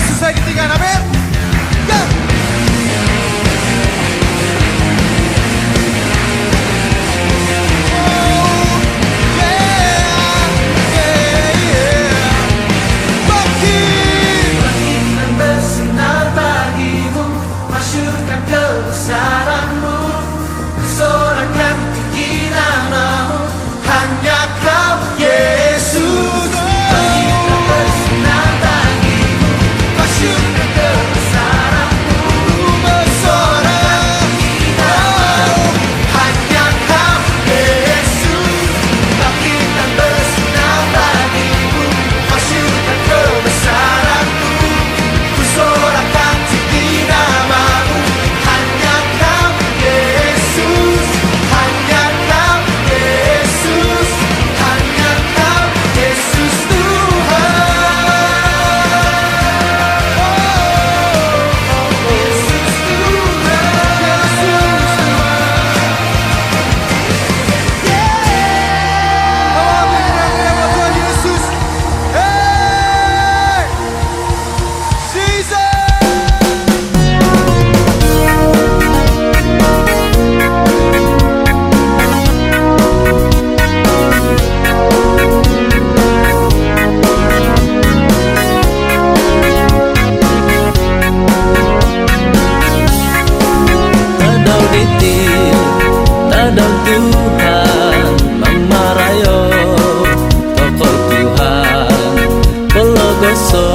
Yesus lagi tinggal, amin. Ya. Kebesaranmu, sorakan tinggi namamu, hanya Kau Yesus. Bagikan bersinar bagimu, masyurkan kebesaranmu, sorakan tinggi namamu, hanya Kau Yesus. Bagikan bersinar bagimu, masyurkan kebesaranmu, ku sorakan tinggi namamu. Tadang Tuhan mamarayo tokoh Tuhan pelogoso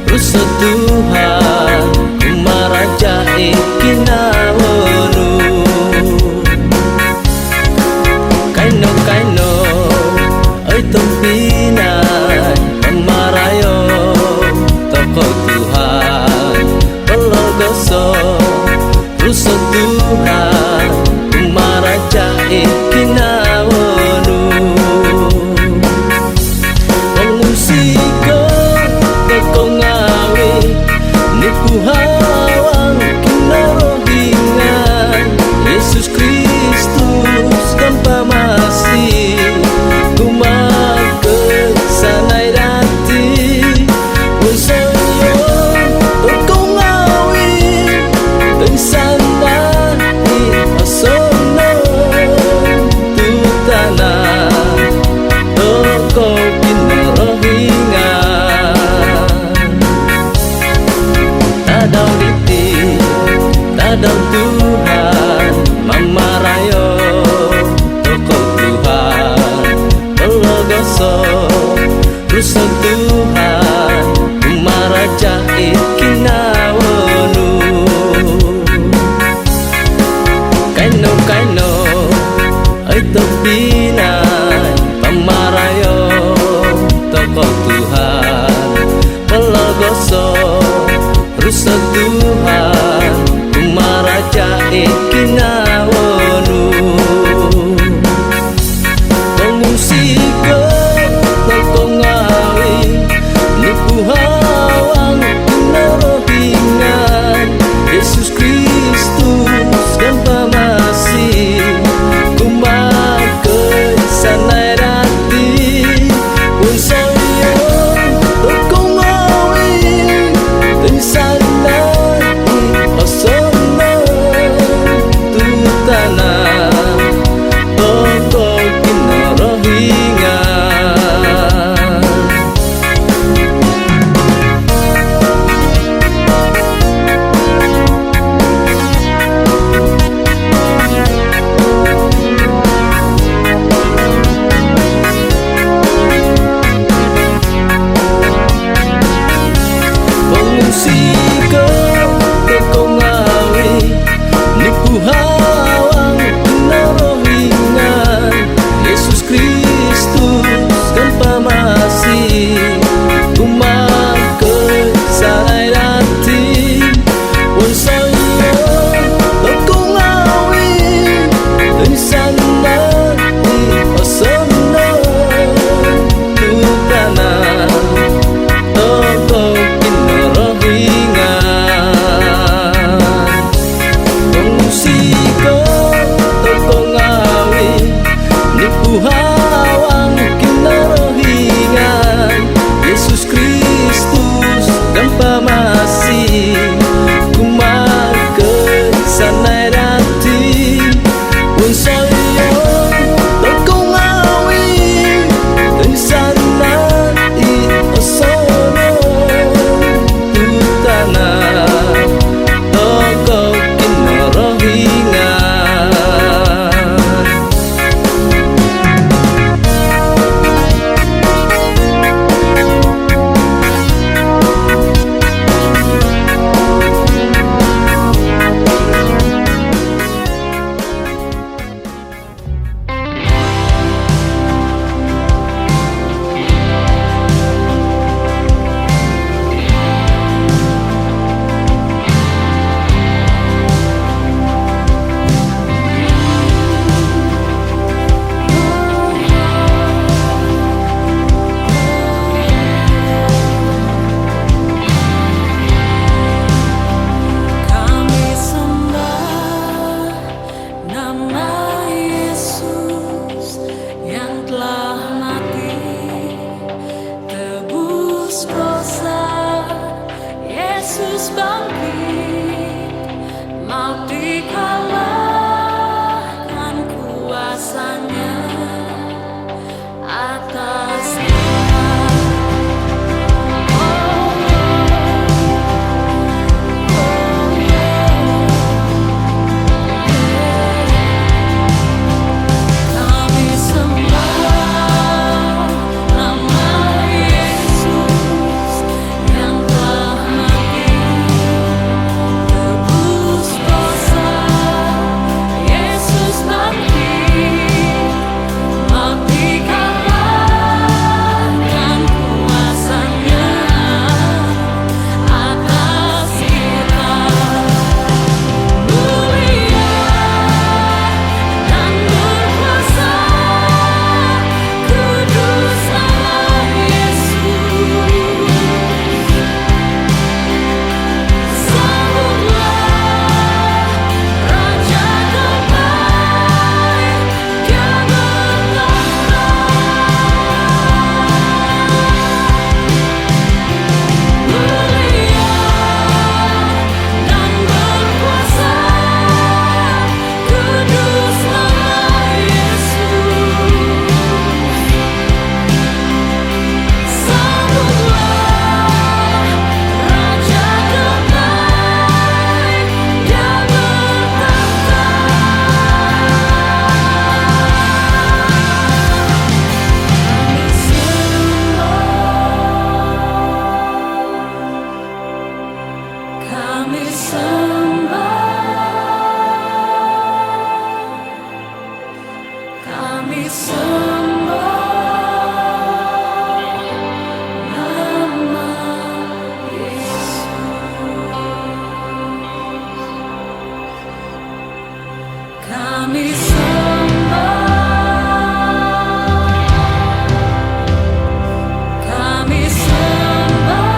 rusa Tuhan kumaraja ikinawonu kaino kaino oi tumpinay mamarayo tokoh Tuhan pelogoso rusa Tuhan kumaraja ikinawonu pengusiko kekongawi nipuhawang kinarohingan Yesus Kristus tanpa masih kumakan sanai dati unsayo kekongawi tengsana Tadang Tuhan mamarayo tokoh Tuhan pelogoso rusa Tuhan kumaraja ikinawonu kaino kaino ai topinay pamarayo tokoh Tuhan pelogoso rusa Tuhan kumaraja ikinawonu pengusiko tokongawi nipuhawang kinarohingan Yesus Kristus dan pamasih kumakan sanai dati unsayo tokongawi tengsana hawang kinarohingan Yesus Kristus kan pamasih kumakan sanai dati unsayo tokongawi insana osono tutana tokoh kinarohingan Yesus bangkit, maut dikalahkan kuasanya atasnya. Kami sembah nama Yesus. Kami sembah, kami sembah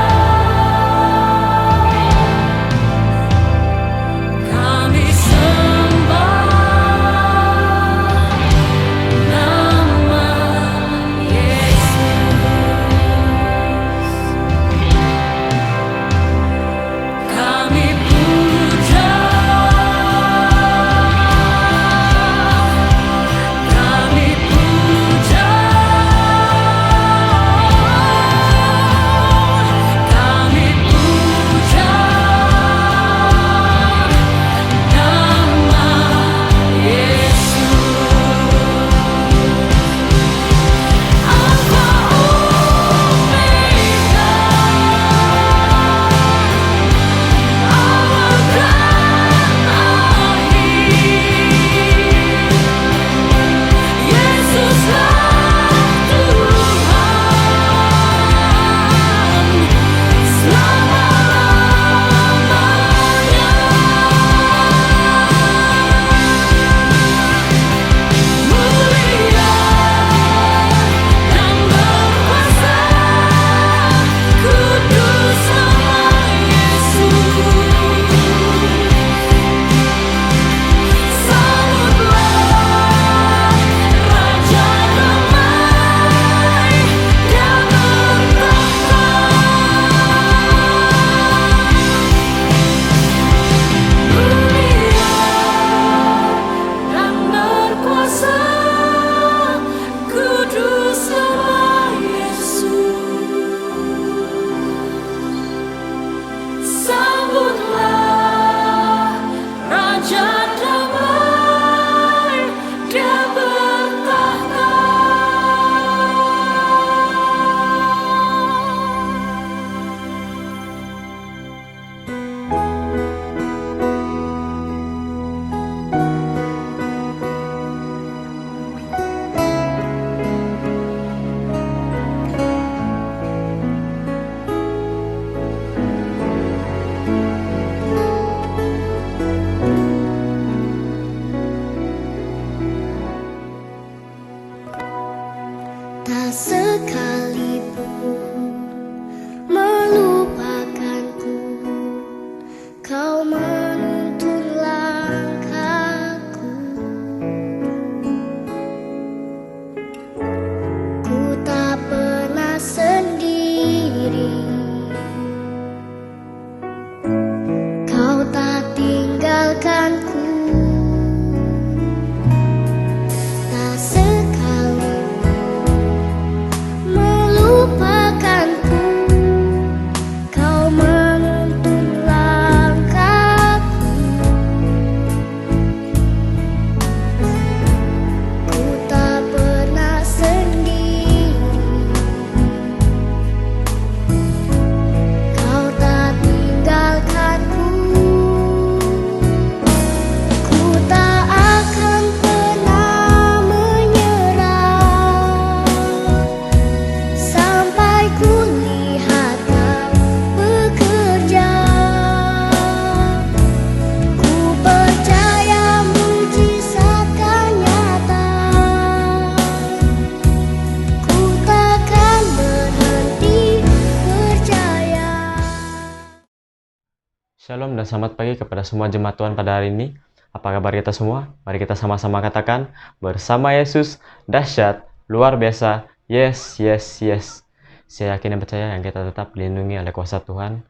Shalom dan selamat pagi kepada semua jemaat Tuhan pada hari ini. Apa kabar kita semua? Mari kita sama-sama katakan, bersama Yesus, dahsyat, luar biasa, yes, yes, yes. Saya yakin dan percaya yang kita tetap dilindungi oleh kuasa Tuhan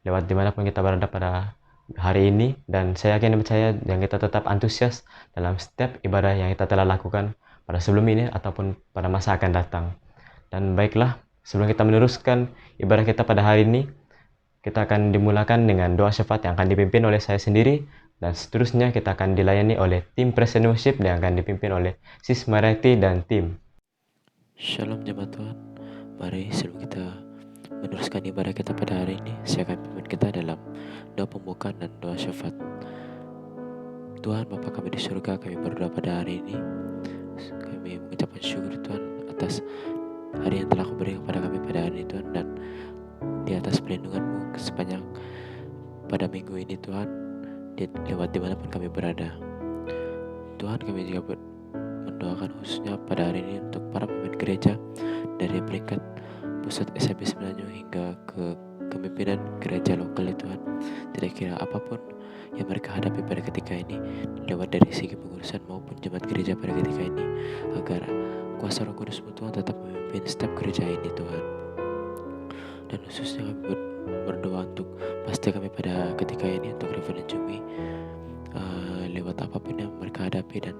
lewat dimanapun kita berada pada hari ini. Dan saya yakin dan percaya yang kita tetap antusias dalam setiap ibadah yang kita telah lakukan pada sebelum ini ataupun pada masa akan datang. Dan baiklah, sebelum kita meneruskan ibadah kita pada hari ini, kita akan dimulakan dengan doa syafaat yang akan dipimpin oleh saya sendiri, dan seterusnya kita akan dilayani oleh tim Present Worship yang akan dipimpin oleh Sis Marati dan tim. Shalom jemaat Tuhan. Mari sebelum kita meneruskan ibadah kita pada hari ini, saya akan pimpin kita dalam doa pembukaan dan doa syafaat. Tuhan Bapa kami di surga, kami berdoa pada hari ini. Kami mengucapkan syukur Tuhan atas hari yang telah Kau beri kepada kami pada hari ini Tuhan, dan di atas perlindungan-Mu sepanjang pada minggu ini Tuhan, lewat dimanapun kami berada. Tuhan, kami juga mendoakan khususnya pada hari ini untuk para pemimpin gereja dari peringkat pusat SMP Semenanjung hingga ke kepemimpinan gereja lokal Tuhan. Tidak kira apapun yang mereka hadapi pada ketika ini, lewat dari segi pengurusan maupun jemaat gereja pada ketika ini, agar kuasa Roh Kudus-Mu Tuhan tetap memimpin setiap gereja ini Tuhan. Dan khususnya kami berdoa untuk pasti kami pada ketika ini untuk Reverend Jumi, lewat apapun yang mereka hadapi, dan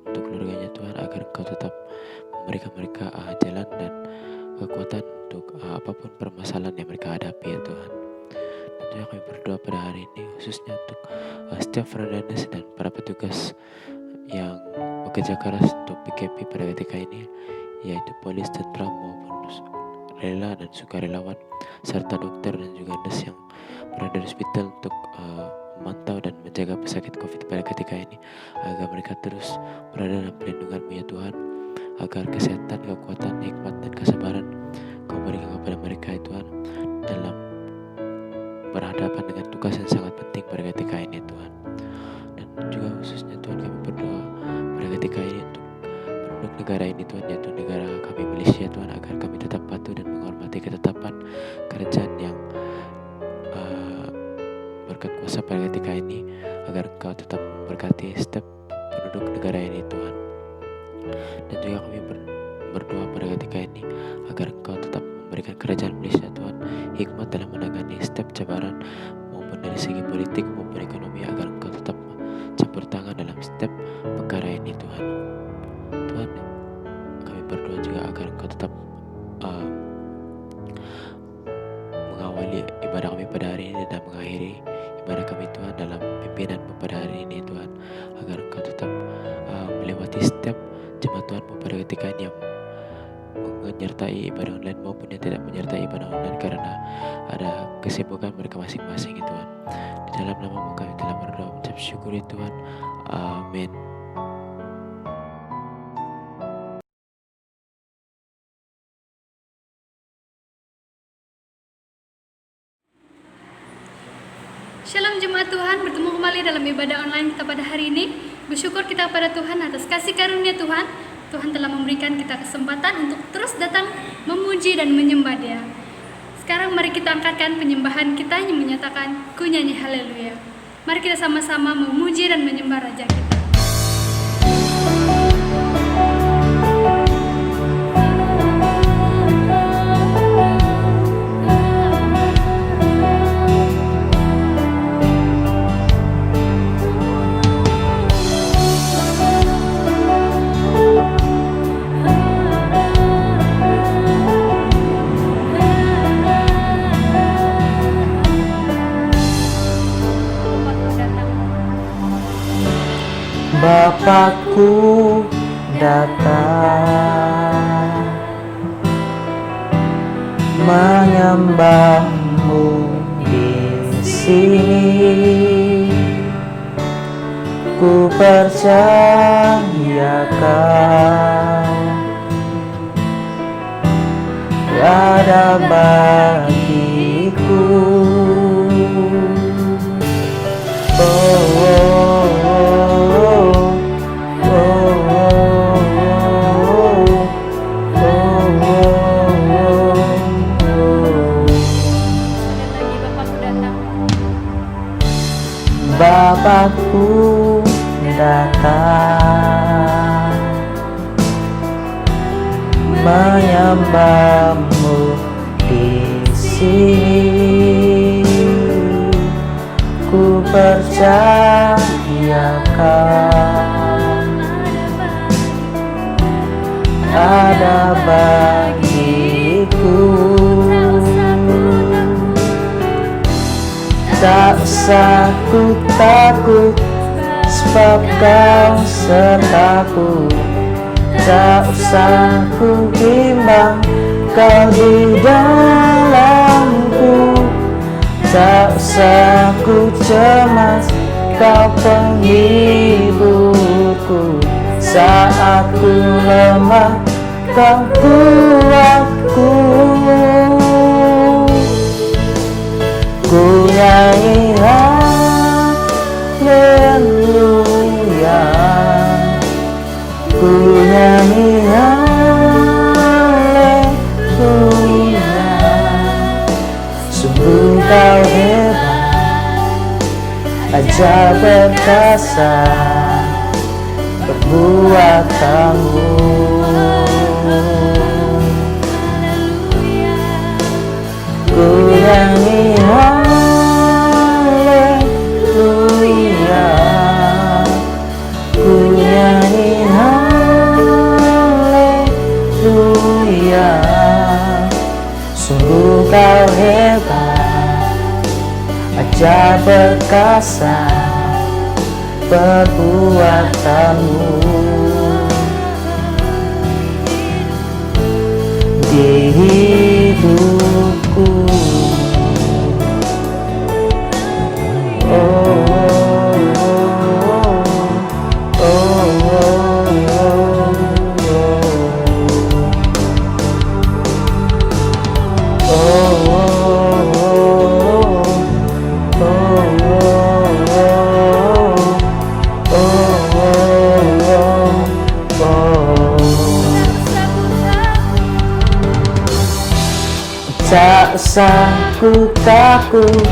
untuk keluarganya Tuhan, agar Engkau tetap memberikan mereka jalan dan kekuatan untuk apapun permasalahan yang mereka hadapi ya Tuhan. Tentunya kami berdoa pada hari ini khususnya untuk setiap Fradanes dan para petugas yang bekerja keras untuk PKP pada ketika ini, yaitu polis, tentara maupun rela dan sukarelawan, serta dokter dan juga nurse yang berada di hospital untuk memantau dan menjaga pesakit COVID pada ketika ini, agar mereka terus berada dalam perlindungan-Mu ya Tuhan, agar kesehatan, kekuatan, hikmat dan kesabaran Kau berikan kepada mereka ya Tuhan, dalam berhadapan dengan tugas yang sangat penting pada ketika ini Tuhan. Dan juga khususnya Tuhan, kami berdoa pada ketika ini untuk penduduk negara ini Tuhan, yaitu negara kami Malaysia Tuhan, agar kami tetap patuh dan menghormati ketetapan kerajaan yang berkat kuasa pada ketika ini, agar Engkau tetap memberkati setiap penduduk negara ini Tuhan. Dan juga kami berdoa pada ketika ini agar Engkau tetap memberikan kerajaan Malaysia Tuhan hikmat dalam menangani setiap cabaran maupun dari segi politik maupun ekonomi, agar Engkau tetap campur tangan dalam setiap perkara ini Tuhan. Tuhan, kami berdoa juga agar Engkau tetap mengawali ibadah kami pada hari ini dan mengakhiri ibadah kami Tuhan dalam pimpinan-Mu pada hari ini Tuhan, agar Engkau tetap melewati setiap jemaat Tuhan-Mu pada ketika ini yang menyertai ibadah online maupun yang tidak menyertai ibadah online karena ada kesibukan mereka masing-masing Tuhan. Di dalam nama-Mu kami telah berdoa mengucap syukur Tuhan. Amin. Shalom jemaat Tuhan, bertemu kembali dalam ibadah online kita pada hari ini. Bersyukur kita kepada Tuhan atas kasih karunia Tuhan. Tuhan telah memberikan kita kesempatan untuk terus datang memuji dan menyembah Dia. Sekarang mari kita angkatkan penyembahan kita yang menyatakan ku nyanyi haleluya. Mari kita sama-sama memuji dan menyembah Raja kita. Bapakku datang menyembah-Mu di sini. Ku percayakan ada bagiku. Bapakku datang menyembahmu di sini. Ku percayakan ada bagiku. Tak usah ku takut, sebab kau sertaku. Tak usah ku bimbang, kau di dalamku. Tak usah ku cemas, kau penghiburku. Saat ku lemah, kau kuatku. Ku nyanyi haleluya, ku nyanyi haleluya. Sungguh kau hebat, ajaib perkasa perbuatanmu. Ku nyanyi haleluya, ku nyanyi haleluya. Sungguh kau hebat, ajaib perkasa perbuatanmu. Di hidupku, oh, oh, oh, tak usah ku takut,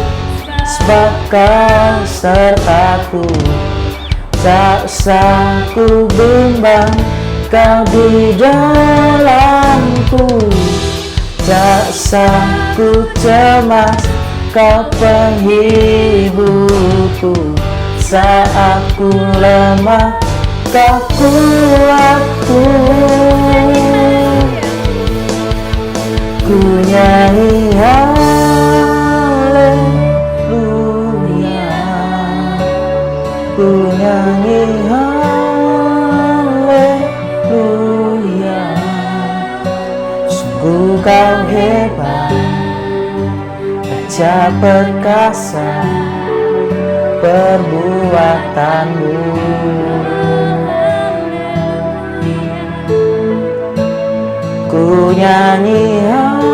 sebab kau sertaku. Tak usah ku bimbang, kau di dalamku. Tak usah ku cemas, kau penghiburku. Saat ku lemah, kau kuatku. Ku nyanyi haleluya, ku nyanyi haleluya. Sungguh kau hebat, ajaib perkasa perbuatanmu. Ku nyanyi haleluya,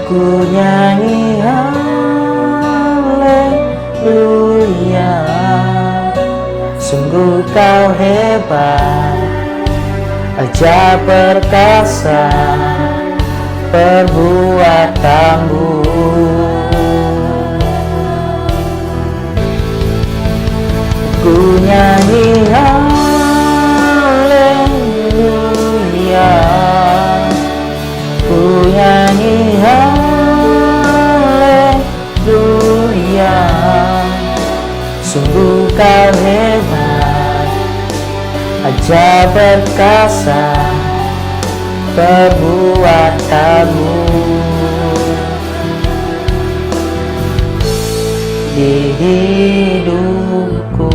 ku nyanyi haleluya. Sungguh kau hebat, ajaib perkasa perbuatanmu. Ku nyanyi haleluya, ku nyanyi haleluya. Sungguh kau hebat, ajaib perkasa perbuatanmu. Di hidupku,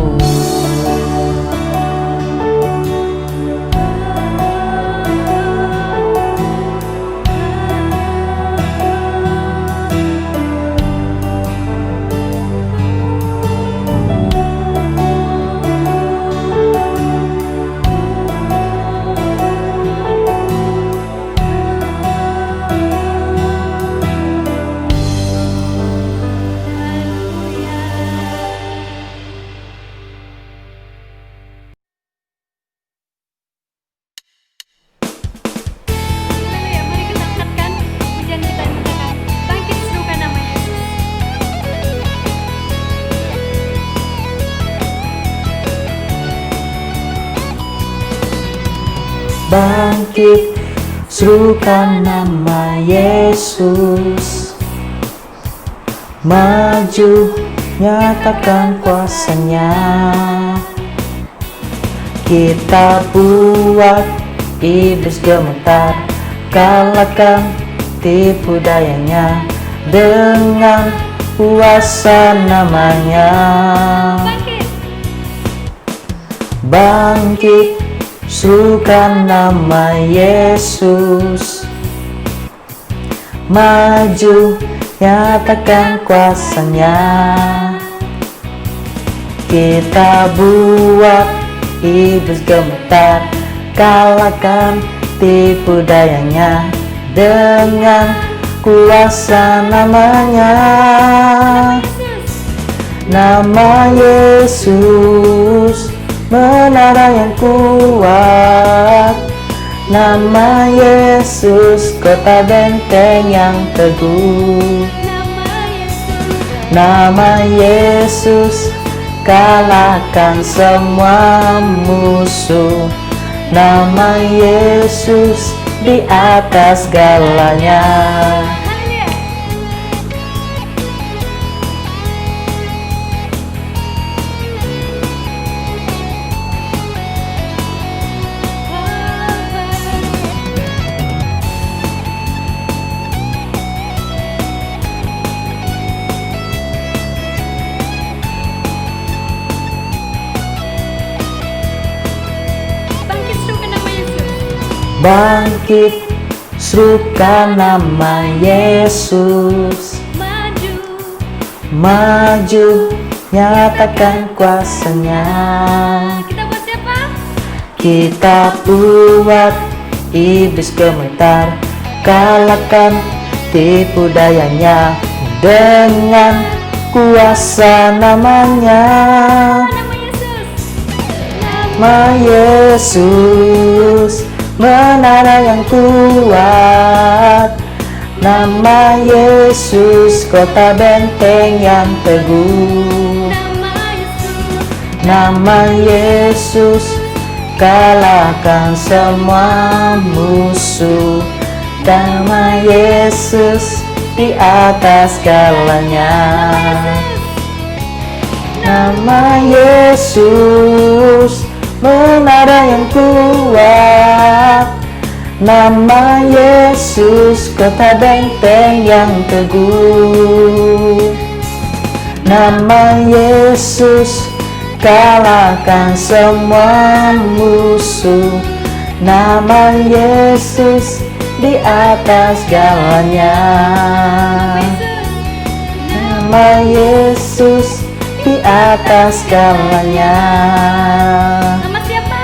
bangkit, serukan nama Yesus. Maju, nyatakan kuasanya. Kita buat iblis gemetar, kalahkan tipu dayanya dengan kuasa namanya. Bangkit, serukan nama Yesus. Maju, nyatakan kuasanya. Kita buat iblis gemetar, kalahkan tipu dayanya dengan kuasa namanya. Nama Yesus, menara yang kuat. Nama Yesus, kota benteng yang teguh. Nama Yesus, kalahkan semua musuh. Nama Yesus, di atas segalanya. Bangkit, serukan nama Yesus. Maju, nyatakan kuasanya. Kita buat siapa? Kita buat iblis gemetar, kalahkan tipu dayanya dengan kuasa namanya. Nama Yesus, menara yang kuat. Nama Yesus, kota benteng yang teguh. Nama Yesus, kalahkan semua musuh. Nama Yesus, di atas segalanya. Nama Yesus, menara yang kuat. Nama Yesus, kota benteng yang teguh. Nama Yesus, kalahkan semua musuh. Nama Yesus, di atas segalanya. Nama Yesus, di atas segalanya. Nama siapa?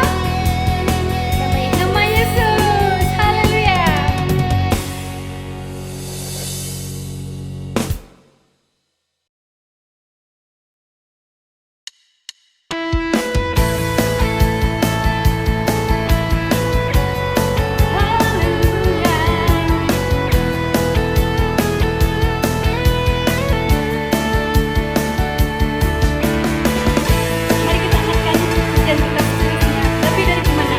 Nama Yesus. Haleluya. Mari kita angkatkan pujian kita seterusnya. Lebih dari kemana?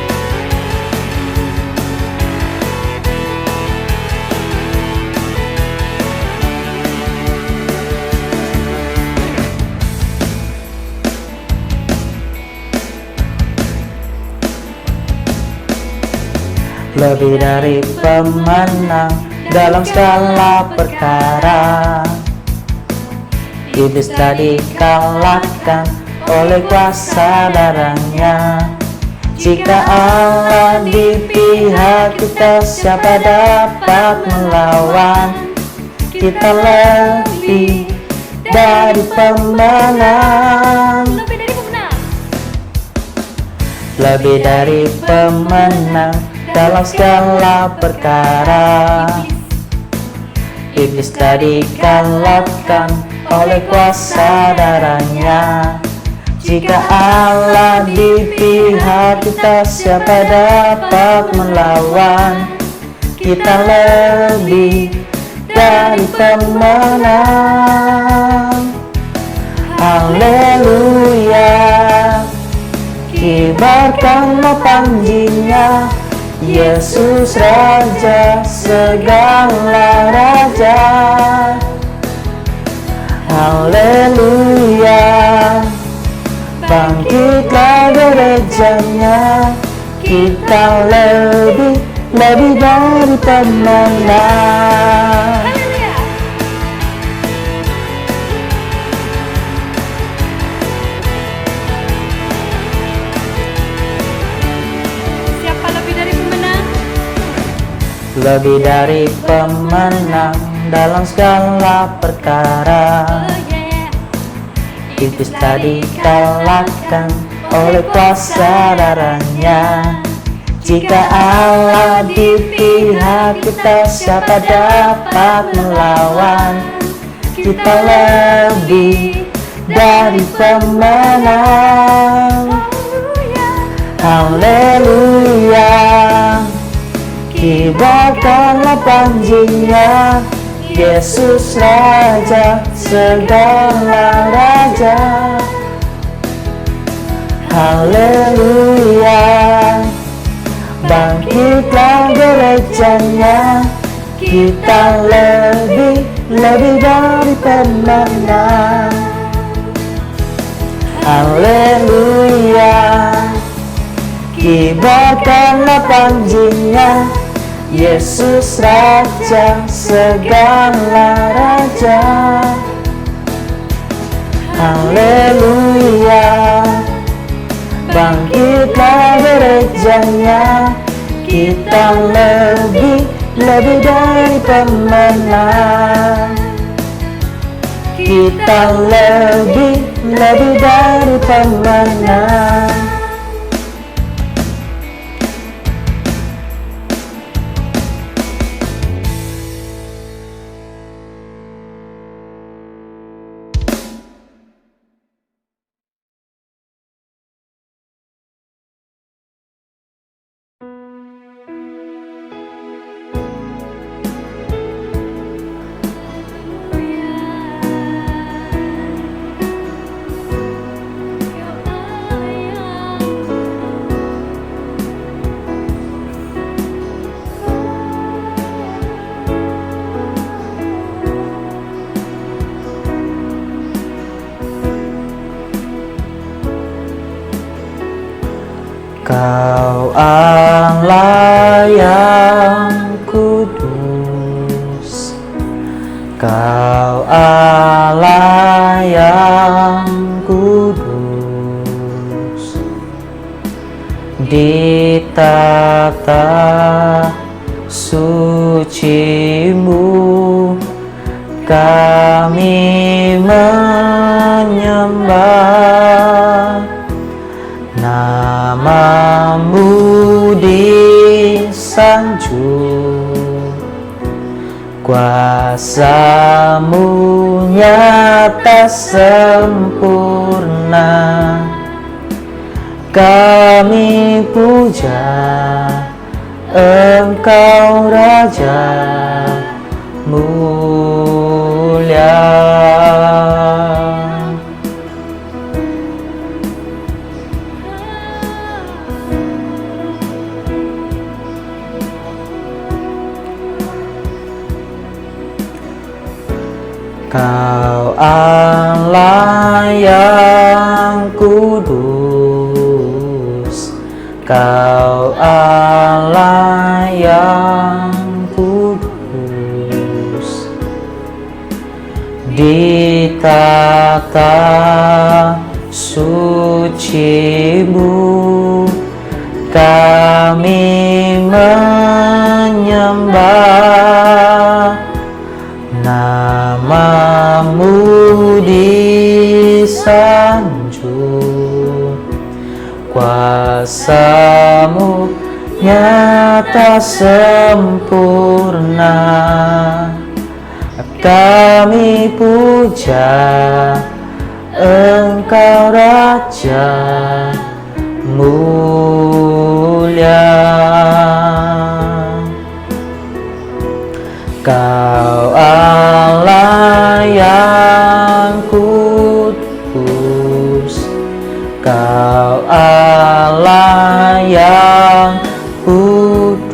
Lebih dari pemenang dalam segala perkara. Iblis telah dikalahkan oleh kuasa darahnya. Jika Allah di pihak kita, siapa dapat melawan? Kita lebih dari pemenang. Lebih dari pemenang. Lebih dari pemenang dalam segala perkara. Iblis telah dikalahkan oleh kuasa darahnya. Jika Allah di pihak kita, siapa dapat melawan? Kita lebih dari pemenang. Haleluya, kibarkanlah panjinya Yesus Raja segala raja. Haleluya, bangkitlah gerejanya, kita lebih dari pemenang. Siapa lebih dari pemenang? Lebih dari pemenang dalam segala perkara. Oh yeah. Iblis tadi kalahkan oleh kuasa darahnya. Jika Allah di pihak kita, siapa dapat melawan? Kita lebih dari pemenang. Haleluya, kibarkanlah panjinya, Yesus Raja segala raja. Haleluya, bangkitlah gerejanya, kita lebih dari pemenang. Haleluya, kibarkanlah panjinya, Yesus Raja segala raja. Haleluya, bangkitlah gerejanya, kita lebih dari pemenang. Kita lebih dari pemenang. Kau Allah yang kudus, Kau Allah yang kudus, di tata suci-Mu kami menyembah. Namamu disanjung, kuasamu nyata sempurna. Kami puja Engkau Raja mulia. Kau Allah yang kudus, Kau Allah yang kudus, di tata suci-Mu kami menyembah. Namamu disanjung, kuasamu nyata sempurna. Kami puja Engkau Raja mulia. Kau Allah yang kudus, Kau Allah yang kudus,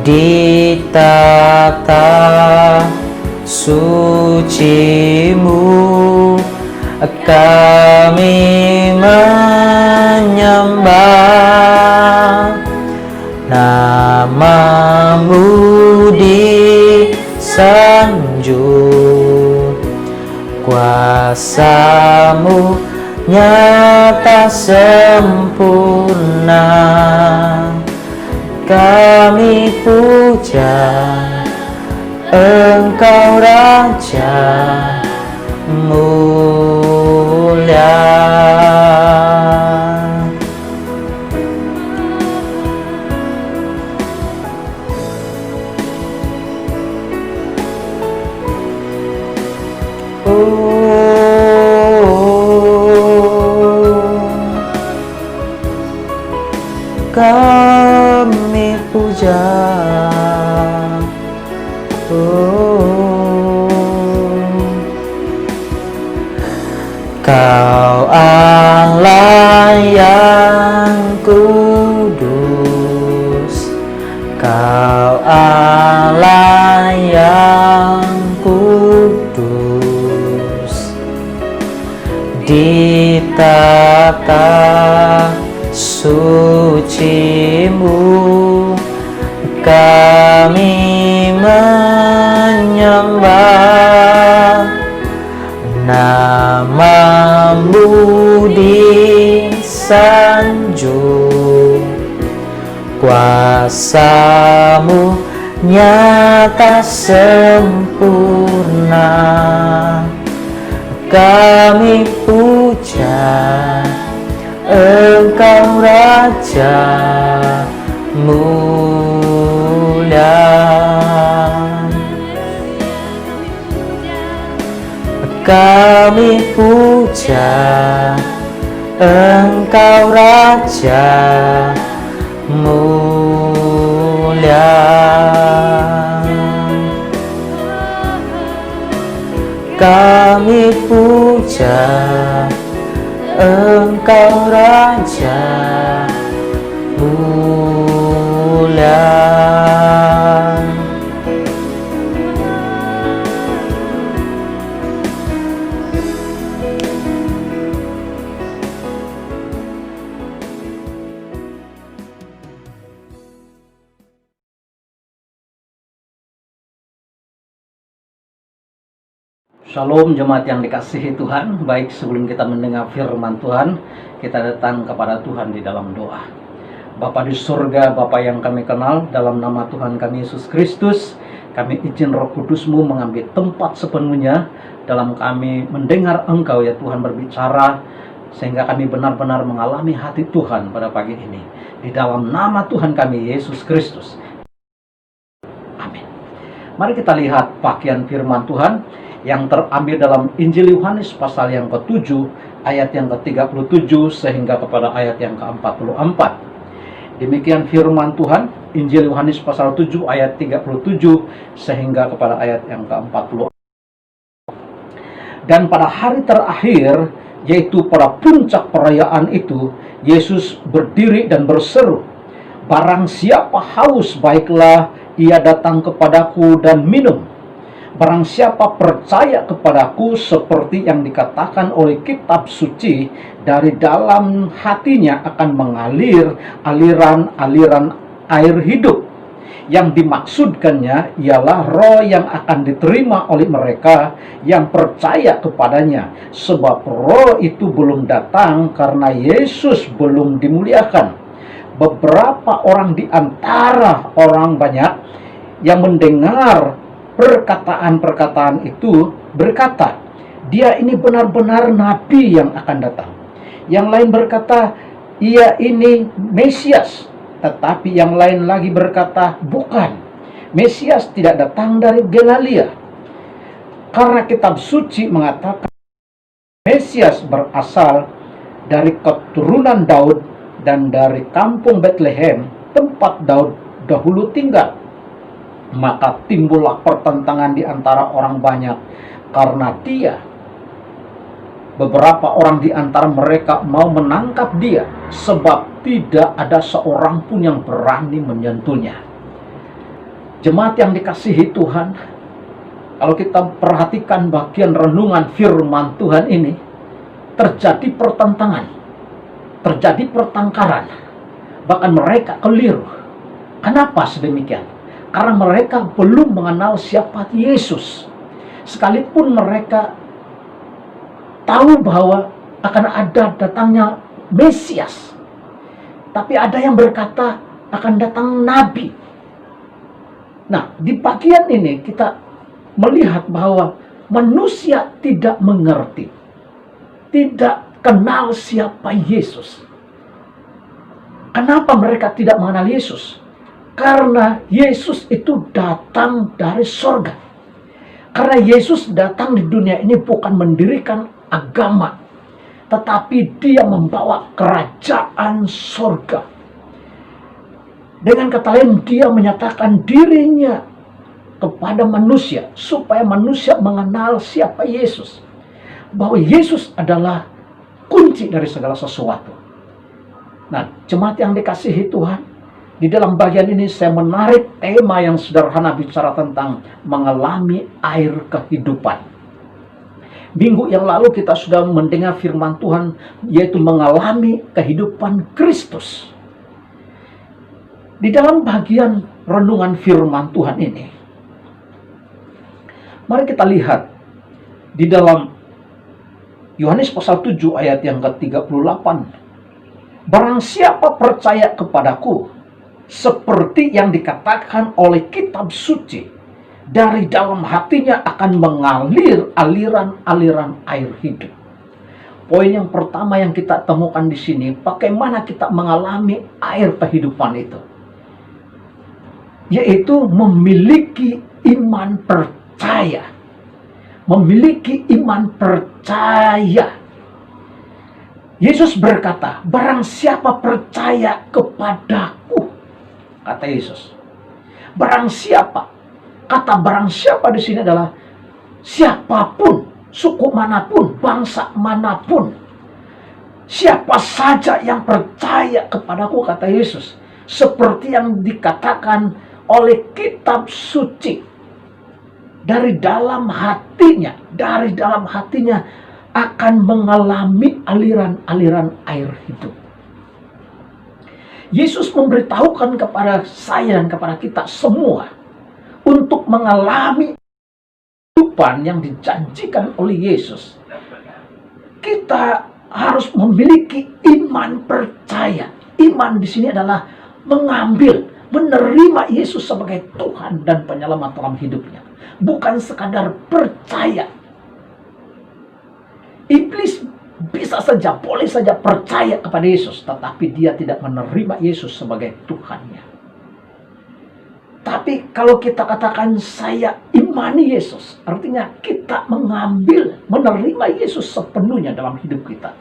di tata sucimu kami menyembah, namamu disanjung, kuasamu nyata sempurna, kami puja Engkau Raja mulia. Kami puja, Kau Allah yang kudus, Kau Allah yang kudus, di tata sucimu kami menyembah, namamu disanjung, kuasamu nyata sempurna, kami puja Engkau Raja mulia. Kami puja Engkau Raja mulia. Kami puja Engkau Raja mulia. Shalom jemaat yang dikasihi Tuhan. Baik, sebelum kita mendengar firman Tuhan, kita datang kepada Tuhan di dalam doa. Bapa di surga, Bapa yang kami kenal, dalam nama Tuhan kami Yesus Kristus, kami izin Roh Kudus-Mu mengambil tempat sepenuhnya dalam kami mendengar Engkau ya Tuhan berbicara, sehingga kami benar-benar mengalami hati Tuhan pada pagi ini. Di dalam nama Tuhan kami Yesus Kristus. Amin. Mari kita lihat bagian firman Tuhan yang terambil dalam Injil Yohanes pasal yang ke-7 ayat yang ke-37 sehingga kepada ayat yang ke-44. Demikian firman Tuhan, Injil Yohanes pasal 7 ayat 37 sehingga kepada ayat yang ke-44. Dan pada hari terakhir, yaitu pada puncak perayaan itu, Yesus berdiri dan berseru, "Barang siapa haus, baiklah ia datang kepadaku dan minum. Barang siapa percaya kepadaku, seperti yang dikatakan oleh kitab suci, dari dalam hatinya akan mengalir aliran-aliran air hidup." Yang dimaksudkannya ialah roh yang akan diterima oleh mereka yang percaya kepadanya. Sebab roh itu belum datang karena Yesus belum dimuliakan. Beberapa orang di antara orang banyak yang mendengar perkataan-perkataan itu berkata, "Dia ini benar-benar nabi yang akan datang." Yang lain berkata, "Ia ini Mesias." Tetapi yang lain lagi berkata, "Bukan, Mesias tidak datang dari Galilea." Karena kitab suci mengatakan Mesias berasal dari keturunan Daud dan dari kampung Bethlehem, tempat Daud dahulu tinggal. Maka timbullah pertentangan di antara orang banyak karena dia. Beberapa orang di antara mereka mau menangkap dia, sebab tidak ada seorang pun yang berani menyentuhnya. Jemaat yang dikasihi Tuhan, kalau kita perhatikan bagian renungan firman Tuhan ini, terjadi pertentangan, terjadi pertengkaran, bahkan mereka keliru. Kenapa sedemikian? Karena mereka belum mengenal siapa Yesus. Sekalipun mereka tahu bahwa akan ada datangnya Mesias, tapi ada yang berkata akan datang Nabi. Nah, di bagian ini kita melihat bahwa manusia tidak mengerti, tidak kenal siapa Yesus. Kenapa mereka tidak mengenal Yesus? Karena Yesus itu datang dari sorga. Karena Yesus datang di dunia ini bukan mendirikan agama, tetapi dia membawa kerajaan sorga. Dengan kata lain, dia menyatakan dirinya kepada manusia supaya manusia mengenal siapa Yesus. Bahwa Yesus adalah kunci dari segala sesuatu. Nah, jemaat yang dikasihi Tuhan, di dalam bagian ini saya menarik tema yang sederhana bicara tentang mengalami air kehidupan. Minggu yang lalu kita sudah mendengar firman Tuhan, yaitu mengalami kehidupan Kristus. Di dalam bagian renungan firman Tuhan ini, mari kita lihat di dalam Yohanes pasal 7 ayat yang ke-38. Barang siapa percaya kepadaku, seperti yang dikatakan oleh kitab suci, dari dalam hatinya akan mengalir aliran-aliran air hidup. Poin yang pertama yang kita temukan di sini, bagaimana kita mengalami air kehidupan itu, yaitu memiliki iman percaya. Memiliki iman percaya. Yesus berkata, barang siapa percaya kepadaku, kata Yesus. Barang siapa, kata barang siapa di sini adalah siapapun, suku manapun, bangsa manapun. Siapa saja yang percaya kepadaku, kata Yesus. Seperti yang dikatakan oleh kitab suci, dari dalam hatinya akan mengalami aliran-aliran air hidup. Yesus memberitahukan kepada saya dan kepada kita semua untuk mengalami kehidupan yang dijanjikan oleh Yesus. Kita harus memiliki iman percaya. Iman di sini adalah menerima Yesus sebagai Tuhan dan penyelamat dalam hidupnya. Bukan sekadar percaya. Iblis bisa saja, boleh saja percaya kepada Yesus, tetapi dia tidak menerima Yesus sebagai Tuhannya. Tapi kalau kita katakan saya imani Yesus, artinya kita menerima Yesus sepenuhnya dalam hidup kita.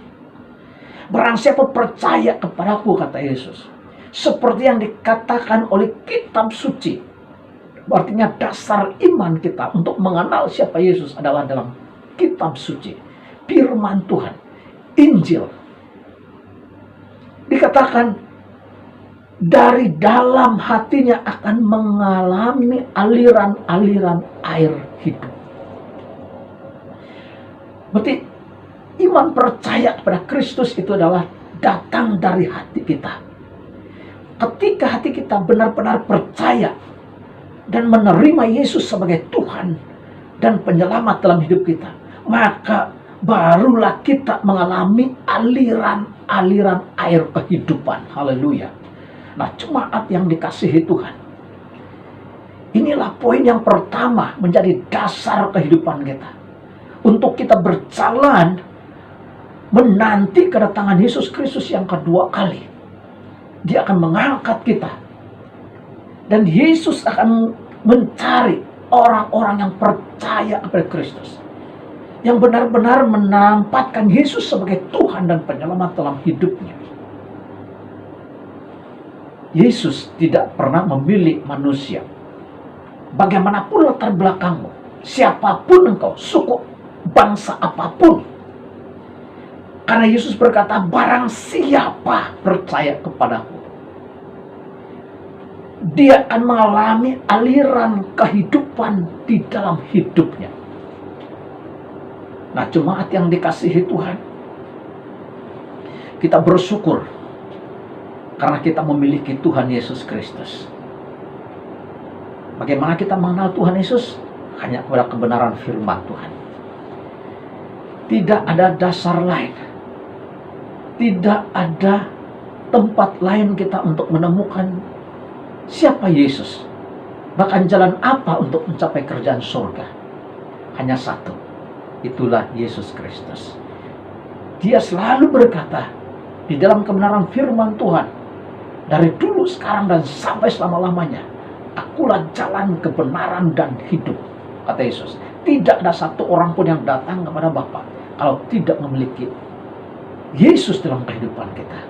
Barang siapa percaya kepadaku, kata Yesus, seperti yang dikatakan oleh kitab suci, artinya dasar iman kita untuk mengenal siapa Yesus adalah dalam kitab suci, firman Tuhan, Injil. Dikatakan dari dalam hatinya akan mengalami aliran-aliran air hidup. Berarti iman percaya kepada Kristus itu adalah datang dari hati kita. Ketika hati kita benar-benar percaya dan menerima Yesus sebagai Tuhan dan penyelamat dalam hidup kita, maka barulah kita mengalami aliran-aliran air kehidupan. Haleluya. Nah, jemaat yang dikasihi Tuhan, inilah poin yang pertama menjadi dasar kehidupan kita. Untuk kita berjalan menanti kedatangan Yesus Kristus yang kedua kali. Dia akan mengangkat kita. Dan Yesus akan mencari orang-orang yang percaya kepada Kristus, yang benar-benar menempatkan Yesus sebagai Tuhan dan penyelamat dalam hidupnya. Yesus tidak pernah memilih manusia. Bagaimanapun latar belakangmu, siapapun engkau, suku, bangsa apapun. Karena Yesus berkata, barang siapa percaya kepadaku. dia akan mengalami aliran kehidupan di dalam hidupnya. Nah, jemaat yang dikasihi Tuhan, kita bersyukur karena kita memiliki Tuhan Yesus Kristus. Bagaimana kita mengenal Tuhan Yesus? Hanya kepada kebenaran firman Tuhan. Tidak ada dasar lain. Tidak ada tempat lain kita untuk menemukan siapa Yesus. Bahkan jalan apa untuk mencapai kerajaan surga. Hanya satu. Itulah Yesus Kristus. Dia selalu berkata di dalam kebenaran firman Tuhan, dari dulu, sekarang, dan sampai selama-lamanya, akulah jalan, kebenaran, dan hidup, kata Yesus. Tidak ada satu orang pun yang datang kepada Bapa kalau tidak memiliki Yesus dalam kehidupan kita.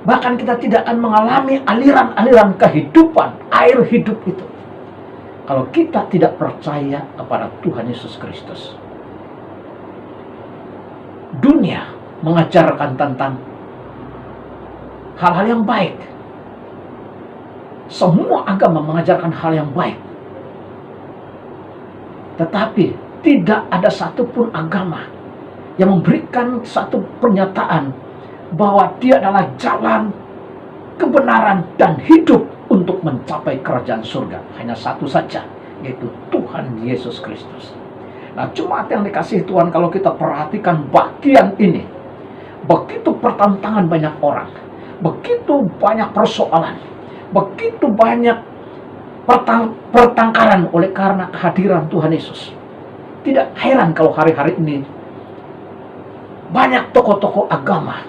Bahkan kita tidak akan mengalami aliran-aliran kehidupan, air hidup itu, kalau kita tidak percaya kepada Tuhan Yesus Kristus. Dunia mengajarkan tentang hal-hal yang baik. Semua agama mengajarkan hal yang baik. Tetapi tidak ada satupun agama yang memberikan satu pernyataan bahwa dia adalah jalan, kebenaran, dan hidup untuk mencapai kerajaan surga. Hanya satu saja, yaitu Tuhan Yesus Kristus. Nah, jemaat yang dikasihi Tuhan, kalau kita perhatikan bagian ini, begitu pertentangan banyak orang, begitu banyak persoalan, begitu banyak pertengkaran oleh karena kehadiran Tuhan Yesus. Tidak heran kalau hari-hari ini banyak tokoh-tokoh agama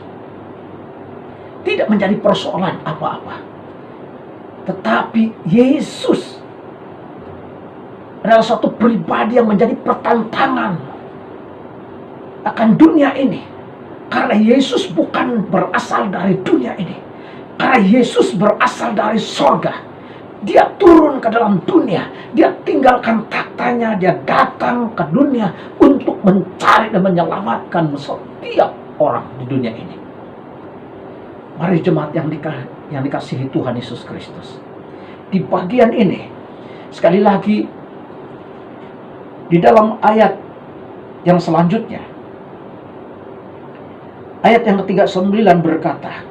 tidak menjadi persoalan apa-apa. Tetapi Yesus adalah suatu pribadi yang menjadi pertentangan akan dunia ini. Karena Yesus bukan berasal dari dunia ini. Karena Yesus berasal dari sorga. Dia turun ke dalam dunia. Dia tinggalkan tahtanya. Dia datang ke dunia untuk mencari dan menyelamatkan setiap orang di dunia ini. Mari jemaat yang dikasihi Tuhan Yesus Kristus. Di bagian ini, sekali lagi, di dalam ayat yang selanjutnya, ayat yang ke-39 berkata,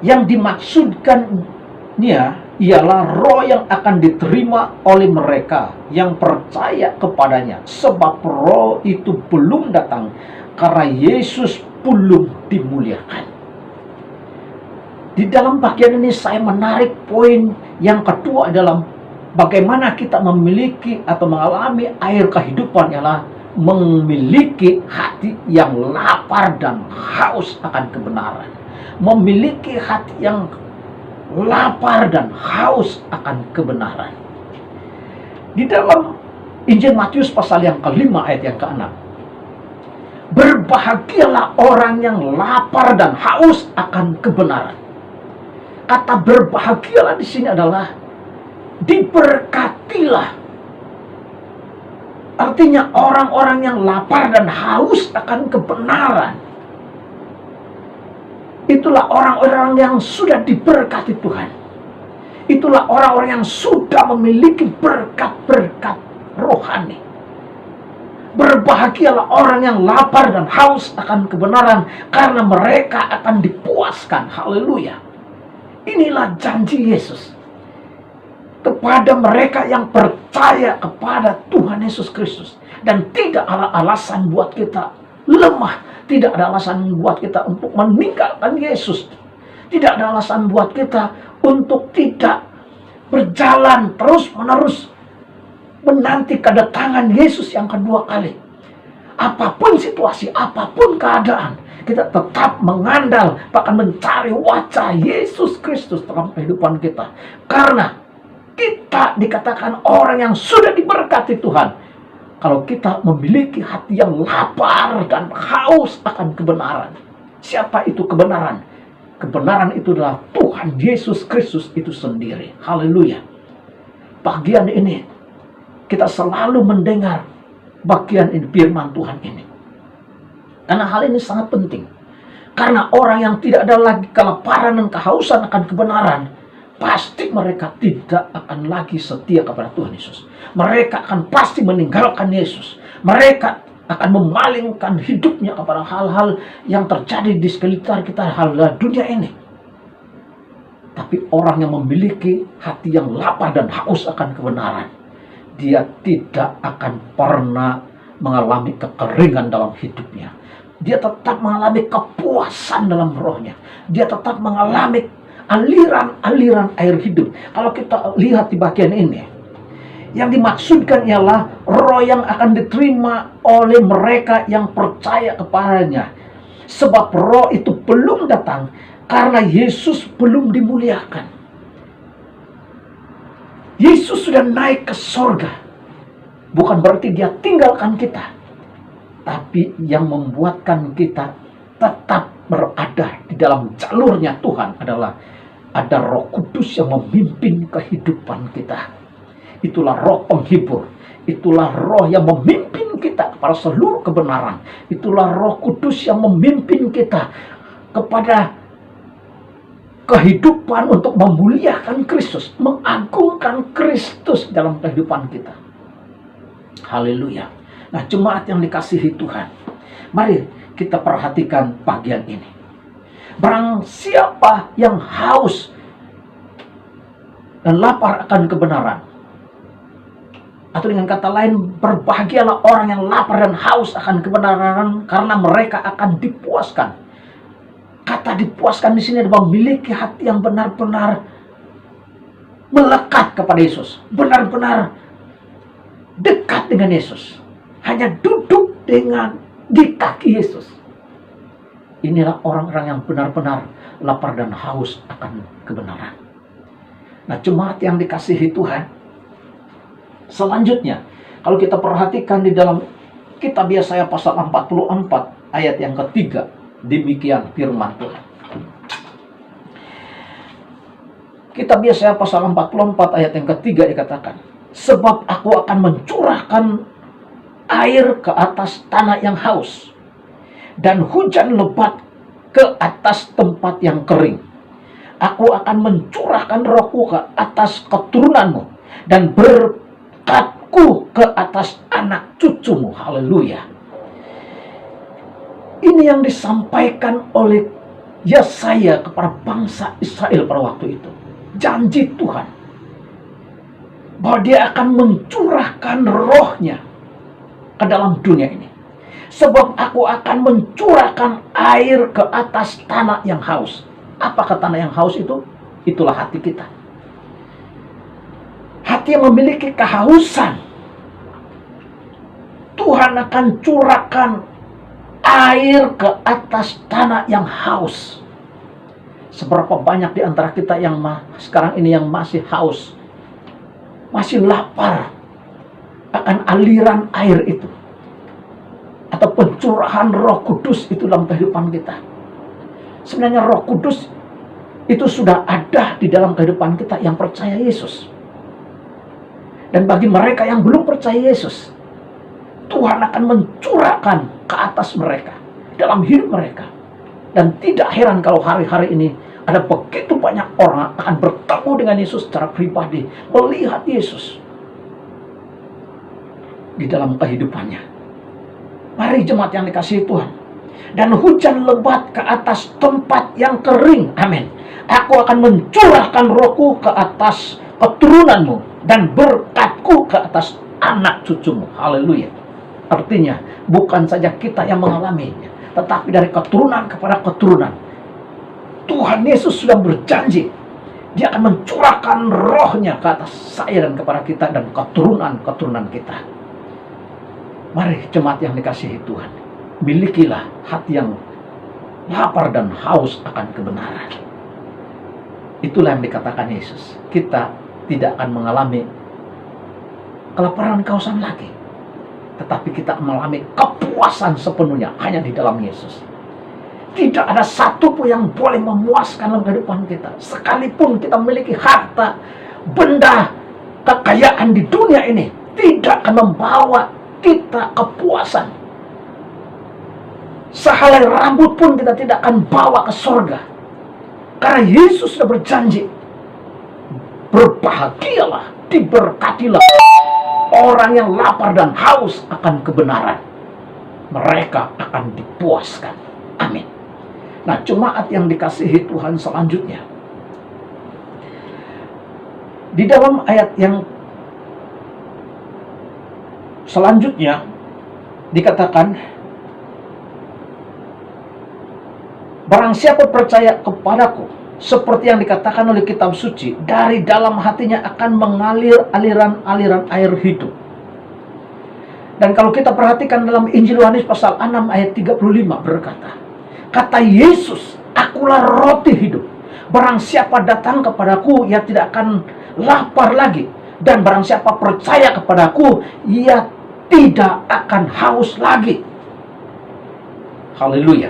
yang dimaksudkannya ialah roh yang akan diterima oleh mereka yang percaya kepadanya. Sebab roh itu belum datang karena Yesus belum dimuliakan. Di dalam bagian ini saya menarik poin yang kedua adalah bagaimana kita memiliki atau mengalami air kehidupan, ialah memiliki hati yang lapar dan haus akan kebenaran. Memiliki hati yang lapar dan haus akan kebenaran. Di dalam Injil Matius pasal yang kelima ayat yang ke-6, berbahagialah orang yang lapar dan haus akan kebenaran. Kata berbahagialah di sini adalah diberkatilah. Artinya orang-orang yang lapar dan haus akan kebenaran. Itulah orang-orang yang sudah diberkati Tuhan. Itulah orang-orang yang sudah memiliki berkat-berkat rohani. Berbahagialah orang yang lapar dan haus akan kebenaran, karena mereka akan dipuaskan. Haleluya. Inilah janji Yesus kepada mereka yang percaya kepada Tuhan Yesus Kristus. Dan tidak ada alasan buat kita lemah. Tidak ada alasan buat kita untuk meninggalkan Yesus. Tidak ada alasan buat kita untuk tidak berjalan terus-menerus menanti kedatangan Yesus yang kedua kali. Apapun situasi, apapun keadaan, kita tetap mengandal, bahkan mencari wajah Yesus Kristus dalam kehidupan kita. Karena kita dikatakan orang yang sudah diberkati Tuhan kalau kita memiliki hati yang lapar dan haus akan kebenaran. Siapa itu kebenaran? Kebenaran itu adalah Tuhan Yesus Kristus itu sendiri. Haleluya. Bagian ini kita selalu mendengar bagian ini, firman Tuhan ini. Karena hal ini sangat penting. Karena orang yang tidak ada lagi kelaparan dan kehausan akan kebenaran, pasti mereka tidak akan lagi setia kepada Tuhan Yesus. Mereka akan pasti meninggalkan Yesus. Mereka akan memalingkan hidupnya kepada hal-hal yang terjadi di sekitar kita, hal dunia ini. Tapi orang yang memiliki hati yang lapar dan haus akan kebenaran, dia tidak akan pernah mengalami kekeringan dalam hidupnya. Dia tetap mengalami kepuasan dalam rohnya. Dia tetap mengalami aliran-aliran air hidup. Kalau kita lihat di bagian ini, yang dimaksudkan ialah roh yang akan diterima oleh mereka yang percaya kepadanya. Sebab roh itu belum datang karena Yesus belum dimuliakan. Yesus sudah naik ke sorga. Bukan berarti dia tinggalkan kita. Tapi yang membuatkan kita tetap berada di dalam jalurnya Tuhan adalah ada Roh Kudus yang memimpin kehidupan kita. Itulah roh penghibur. Itulah roh yang memimpin kita kepada seluruh kebenaran. Itulah Roh Kudus yang memimpin kita kepada kehidupan untuk memuliakan Kristus, mengagungkan Kristus dalam kehidupan kita. Haleluya. Nah, jemaat yang dikasihi Tuhan, mari kita perhatikan bagian ini. Barang siapa yang haus dan lapar akan kebenaran, atau dengan kata lain, berbahagialah orang yang lapar dan haus akan kebenaran, karena mereka akan dipuaskan. Kata dipuaskan di sini adalah memiliki hati yang benar-benar melekat kepada Yesus, benar-benar dekat dengan Yesus. Hanya duduk di kaki Yesus. Inilah orang-orang yang benar-benar lapar dan haus akan kebenaran. Nah, jemaat yang dikasihi Tuhan, selanjutnya, kalau kita perhatikan di dalam kitab Yesaya pasal 44 ayat yang ketiga, demikian firman Tuhan. Kitab Yesaya pasal 44 ayat yang ketiga dikatakan, sebab aku akan mencurahkan air ke atas tanah yang haus, dan hujan lebat ke atas tempat yang kering. Aku akan mencurahkan rohku ke atas keturunanmu, dan berkatku ke atas anak cucumu. Haleluya. Ini yang disampaikan oleh Yesaya kepada bangsa Israel pada waktu itu. Janji Tuhan bahwa dia akan mencurahkan rohnya ke dalam dunia ini. Sebab aku akan mencurahkan air ke atas tanah yang haus. Apakah tanah yang haus itu? Itulah hati kita. Hati yang memiliki kehausan. Tuhan akan curahkan air ke atas tanah yang haus. Seberapa banyak di antara kita yang sekarang ini yang masih haus, masih lapar akan aliran air itu, atau pencurahan Roh Kudus itu dalam kehidupan kita. Sebenarnya Roh Kudus itu sudah ada di dalam kehidupan kita yang percaya Yesus. Dan bagi mereka yang belum percaya Yesus, Tuhan akan mencurahkan ke atas mereka, dalam hidup mereka. Dan tidak heran kalau hari-hari ini ada begitu banyak orang akan bertemu dengan Yesus secara pribadi, melihat Yesus di dalam kehidupannya. Mari jemaat yang dikasihi Tuhan. Dan hujan lebat ke atas tempat yang kering. Amin. Aku akan mencurahkan rohku ke atas keturunanmu, dan berkatku ke atas anak cucumu. Haleluya. Artinya bukan saja kita yang mengalaminya, tetapi dari keturunan kepada keturunan. Tuhan Yesus sudah berjanji, dia akan mencurahkan rohnya ke atas saya dan kepada kita dan keturunan-keturunan kita. Mari jemaat yang dikasihi Tuhan, milikilah hati yang lapar dan haus akan kebenaran. Itulah yang dikatakan Yesus. Kita tidak akan mengalami kelaparan kehausan lagi, tetapi kita mengalami kepuasan sepenuhnya hanya di dalam Yesus. Tidak ada satu pun yang boleh memuaskan dalam kehidupan kita. Sekalipun kita memiliki harta, benda, kekayaan di dunia ini, tidak akan membawa kita kepuasan. Sehelai rambut pun kita tidak akan bawa ke surga. Karena Yesus sudah berjanji, Berbahagialah, diberkatilah orang yang lapar dan haus akan kebenaran. Mereka akan dipuaskan. Amin. Nah, jemaat yang dikasihi Tuhan, selanjutnya di dalam ayat yang selanjutnya dikatakan, barang siapa percaya kepadaku, seperti yang dikatakan oleh kitab suci, dari dalam hatinya akan mengalir aliran-aliran air hidup. Dan kalau kita perhatikan dalam Injil Yohanes pasal 6 ayat 35 berkata, kata Yesus, akulah roti hidup. Barang siapa datang kepadaku, ia tidak akan lapar lagi. Dan barang siapa percaya kepadaku, ia tidak akan haus lagi. Haleluya.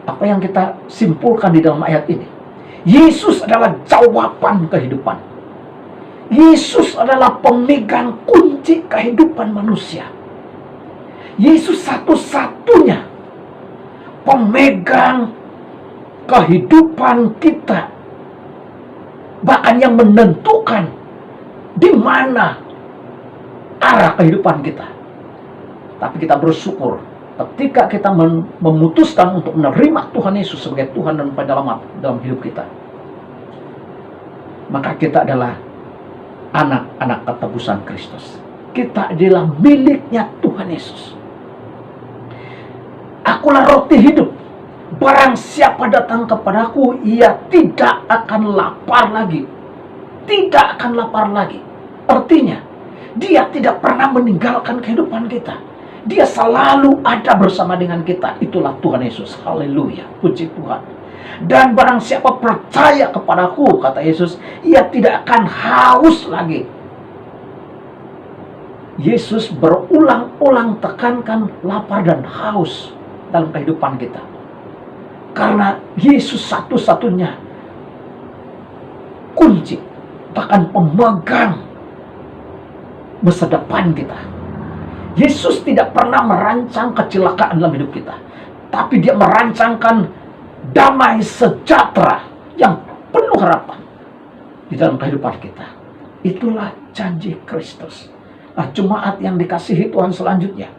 Apa yang kita simpulkan di dalam ayat ini? Yesus adalah jawaban kehidupan. Yesus adalah pemegang kunci kehidupan manusia. Yesus satu-satunya pemegang kehidupan kita. Bahkan yang menentukan di mana arah kehidupan kita. Tapi kita bersyukur ketika kita memutuskan untuk menerima Tuhan Yesus sebagai Tuhan dan penyelamat dalam hidup kita, maka kita adalah anak-anak ketebusan Kristus. Kita adalah miliknya Tuhan Yesus. Akulah roti hidup. Barang siapa datang kepadaku, ia tidak akan lapar lagi. Tidak akan lapar lagi. Artinya, dia tidak pernah meninggalkan kehidupan kita. Dia selalu ada bersama dengan kita. Itulah Tuhan Yesus. Haleluya. Puji Tuhan. Dan barang siapa percaya kepadaku, kata Yesus, ia tidak akan haus lagi. Yesus berulang-ulang tekankan lapar dan haus dalam kehidupan kita. Karena Yesus satu-satunya kunci, bahkan pemegang masa depan kita. Yesus tidak pernah merancang kecelakaan dalam hidup kita, tapi dia merancangkan damai sejahtera yang penuh harapan di dalam kehidupan kita. Itulah janji Kristus. Nah, jemaat yang dikasihi Tuhan, selanjutnya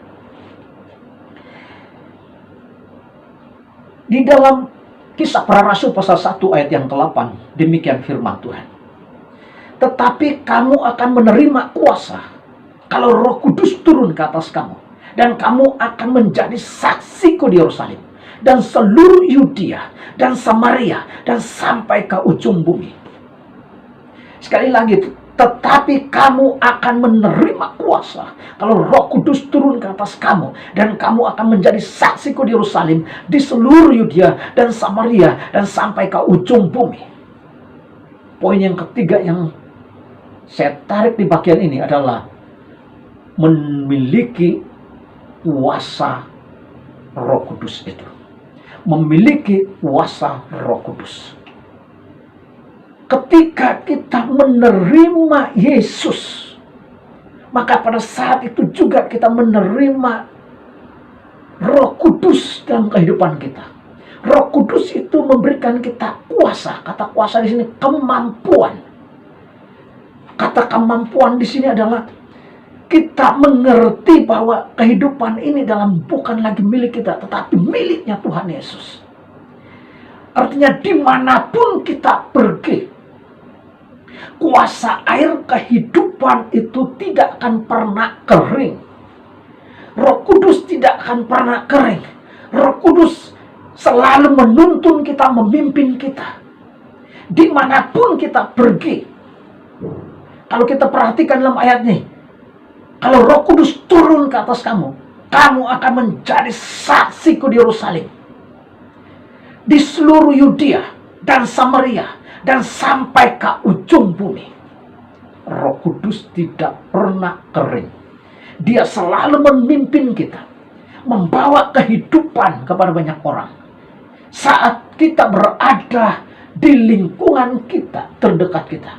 di dalam Kisah Para Rasul pasal 1 ayat yang ke-8, demikian firman Tuhan. Tetapi kamu akan menerima kuasa kalau Roh Kudus turun ke atas kamu, dan kamu akan menjadi saksiku di Yerusalem dan seluruh Yudea dan Samaria dan sampai ke ujung bumi. Sekali lagi, tetapi kamu akan menerima kuasa kalau Roh Kudus turun ke atas kamu, dan kamu akan menjadi saksiku di Yerusalem, di seluruh Yudea dan Samaria dan sampai ke ujung bumi. Poin yang ketiga yang saya tarik di bagian ini adalah memiliki kuasa Roh Kudus itu. Memiliki kuasa Roh Kudus. Ketika kita menerima Yesus, maka pada saat itu juga kita menerima Roh Kudus dalam kehidupan kita. Roh Kudus itu memberikan kita kuasa. Kata kuasa di sini kemampuan. Kata kemampuan di sini adalah kita mengerti bahwa kehidupan ini bukan lagi milik kita, tetapi miliknya Tuhan Yesus. Artinya dimanapun kita pergi, kuasa air kehidupan itu tidak akan pernah kering. Roh Kudus tidak akan pernah kering. Roh Kudus selalu menuntun kita, memimpin kita. Dimanapun kita pergi. Kalau kita perhatikan dalam ayat ini, kalau Roh Kudus turun ke atas kamu, kamu akan menjadi saksiku di Yerusalem, di seluruh Yudea dan Samaria, dan sampai ke ujung bumi. Roh Kudus tidak pernah kering. Dia selalu memimpin kita, membawa kehidupan kepada banyak orang. Saat kita berada di lingkungan kita, terdekat kita,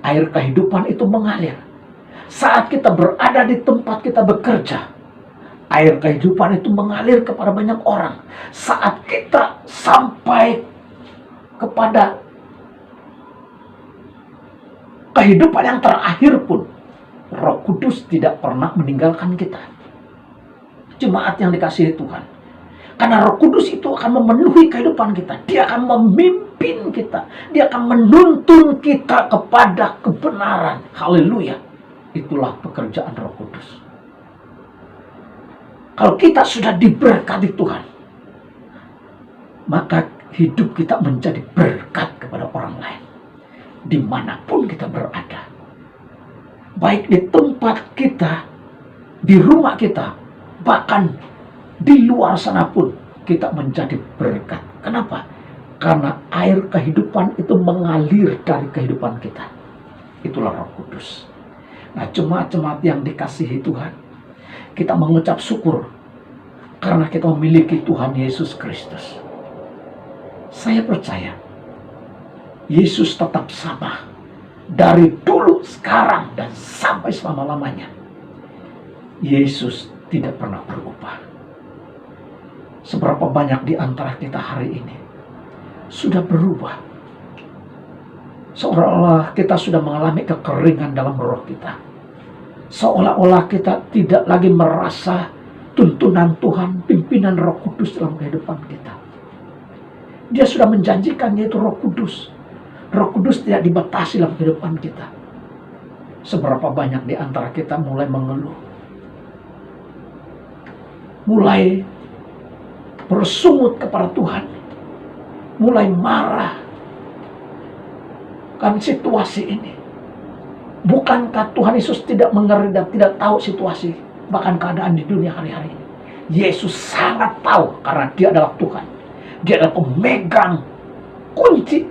air kehidupan itu mengalir. Saat kita berada di tempat kita bekerja, air kehidupan itu mengalir kepada banyak orang. Saat kita sampai kepada kehidupan yang terakhir pun, Roh Kudus tidak pernah meninggalkan kita. Jemaat yang dikasihi Tuhan. Karena Roh Kudus itu akan memenuhi kehidupan kita. Dia akan memimpin kita. Dia akan menuntun kita kepada kebenaran. Haleluya. Itulah pekerjaan Roh Kudus. Kalau kita sudah diberkati Tuhan, maka hidup kita menjadi berkat kepada orang lain. Dimanapun kita berada. Baik di tempat kita, di rumah kita, bahkan di luar sana pun kita menjadi berkat. Kenapa? Karena air kehidupan itu mengalir dari kehidupan kita. Itulah Roh Kudus. Nah, jemaat-jemaat yang dikasihi Tuhan, kita mengucap syukur karena kita memiliki Tuhan Yesus Kristus. Saya percaya Yesus tetap sama dari dulu, sekarang, dan sampai selama-lamanya. Yesus tidak pernah berubah. Seberapa banyak di antara kita hari ini sudah berubah. Seolah-olah kita sudah mengalami kekeringan dalam roh kita. Seolah-olah kita tidak lagi merasa tuntunan Tuhan, pimpinan Roh Kudus dalam kehidupan kita. Dia sudah menjanjikan, yaitu Roh Kudus. Roh Kudus tidak dibatasi dalam kehidupan kita. Seberapa banyak di antara kita mulai mengeluh, mulai bersungut kepada Tuhan, mulai marah kan situasi ini. Bukankah Tuhan Yesus tidak mengerti dan tidak tahu situasi, bahkan keadaan di dunia hari-hari ini? Yesus sangat tahu karena dia adalah Tuhan. Dia adalah pemegang kunci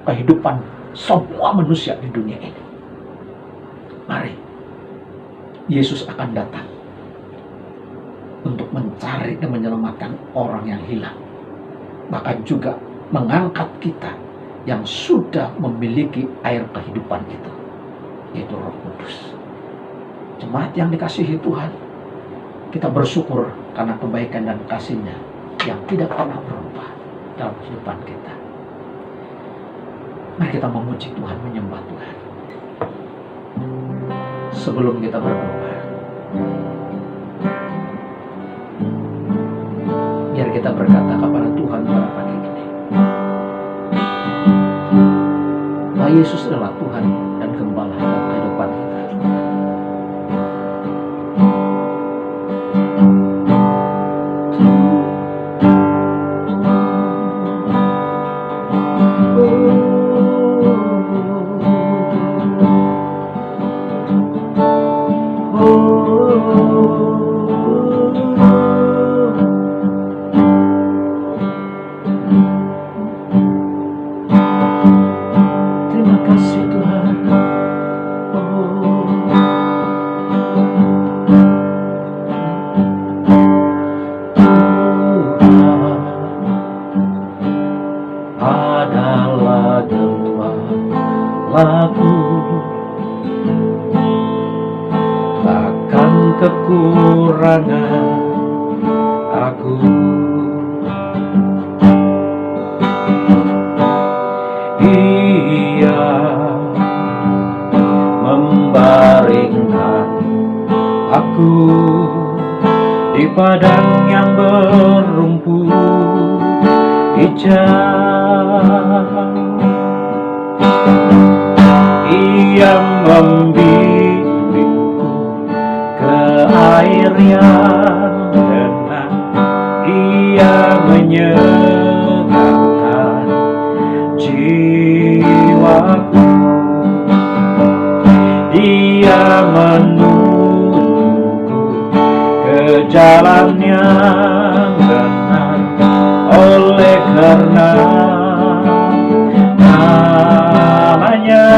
kehidupan semua manusia di dunia ini. Mari, Yesus akan datang untuk mencari dan menyelamatkan orang yang hilang. Bahkan juga mengangkat kita yang sudah memiliki air kehidupan itu, yaitu Roh Kudus. Jemaat yang dikasihi Tuhan, kita bersyukur karena kebaikan dan kasih-Nya yang tidak pernah berubah dalam kehidupan kita. Mari kita memuji Tuhan, menyembah Tuhan. Sebelum kita berdoa, biar kita berkata kepada Tuhan pada pagi ini, bahwa Yesus adalah Tuhan dan Gembala dalam kehidupan kita. Terima kasih Tuhan. Tuhan adalah gembalaku, takkan kekurangan aku. Ia membaringkan aku di padang yang berumput hijau. Ia membimbingku ke air yang tenang. Ia menyegarkan jiwaku. Dia menuntunku ke jalan yang benar, oleh karena namanya.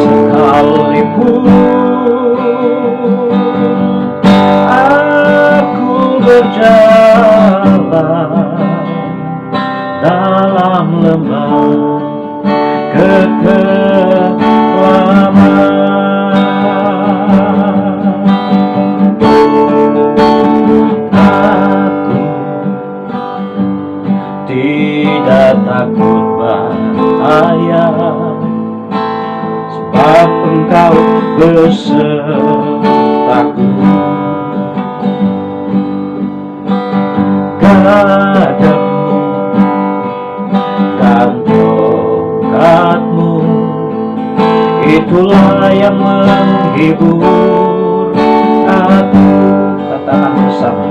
Sekalipun aku berjalan dalam lembah kekelaman, aku tidak takut bahaya, sebab Engkau besertaku. Gadamu dan tongkatmu, itulah yang menghibur aku. Katakan bersama.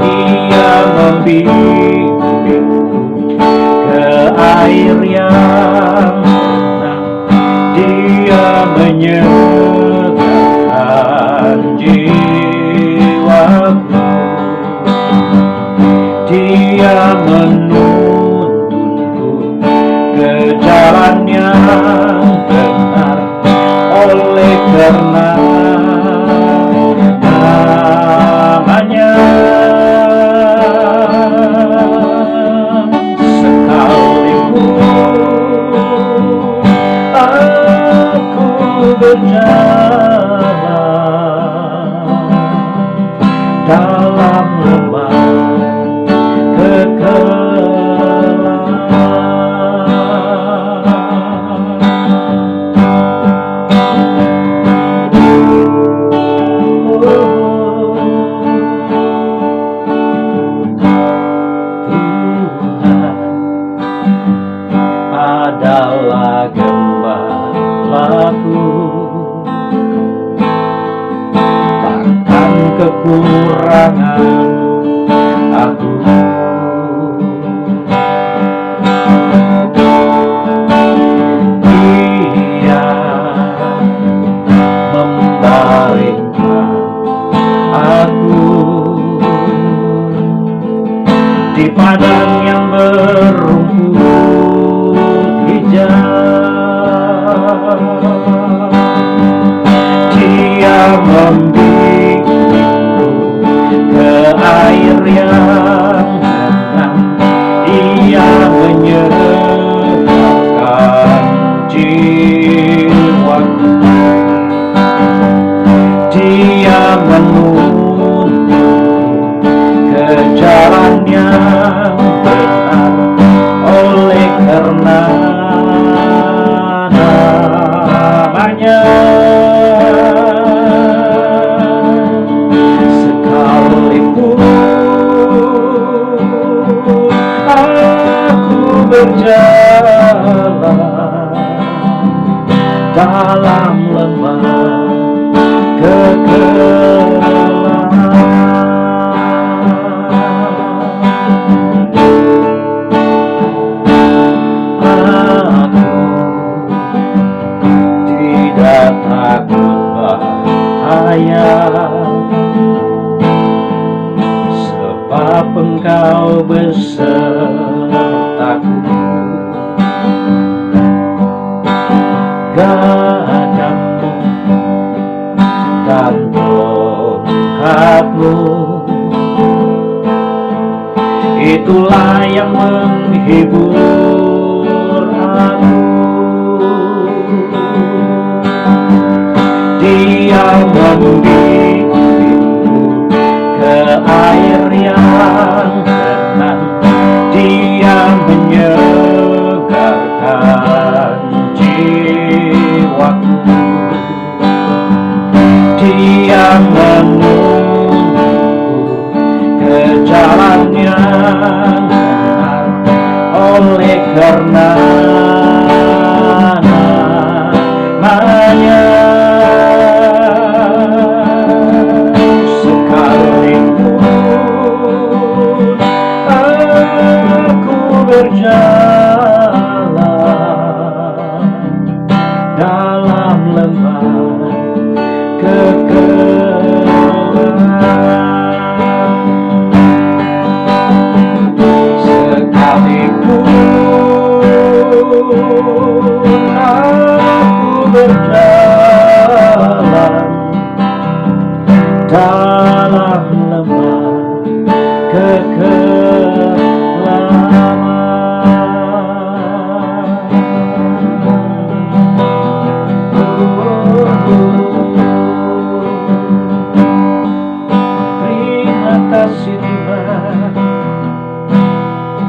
Dia membimbingku ke air yang tenang, Dia menyegarkan jiwaku. Dia menuntunku ke jalan yang benar, oleh karena namanya. Sekalipun aku berjalan dalam lembah adalah gembalaku, takkan kekurangan aku. Dia membaringkan aku di padang yang berumput hijau. Dia membimbingku ke air yang tenang, Ia menyegarkan jiwaku. Dia menuntunku ke jalan yang benar, oleh karena namanya. Sekalipun aku berjalan dalam lembah takut bahaya, sebab Engkau besertaku. Gadamu dan tongkatmu, itulah yang menghibur aku. Dia membimbingku ke air yang tenang, Dia menyegarkan jiwaku. Dia menuntunku ke jalan yang benar, oleh karena namanya. Berjalan dalam lembah kegelapan, sekalipun aku berjalan dalam lembah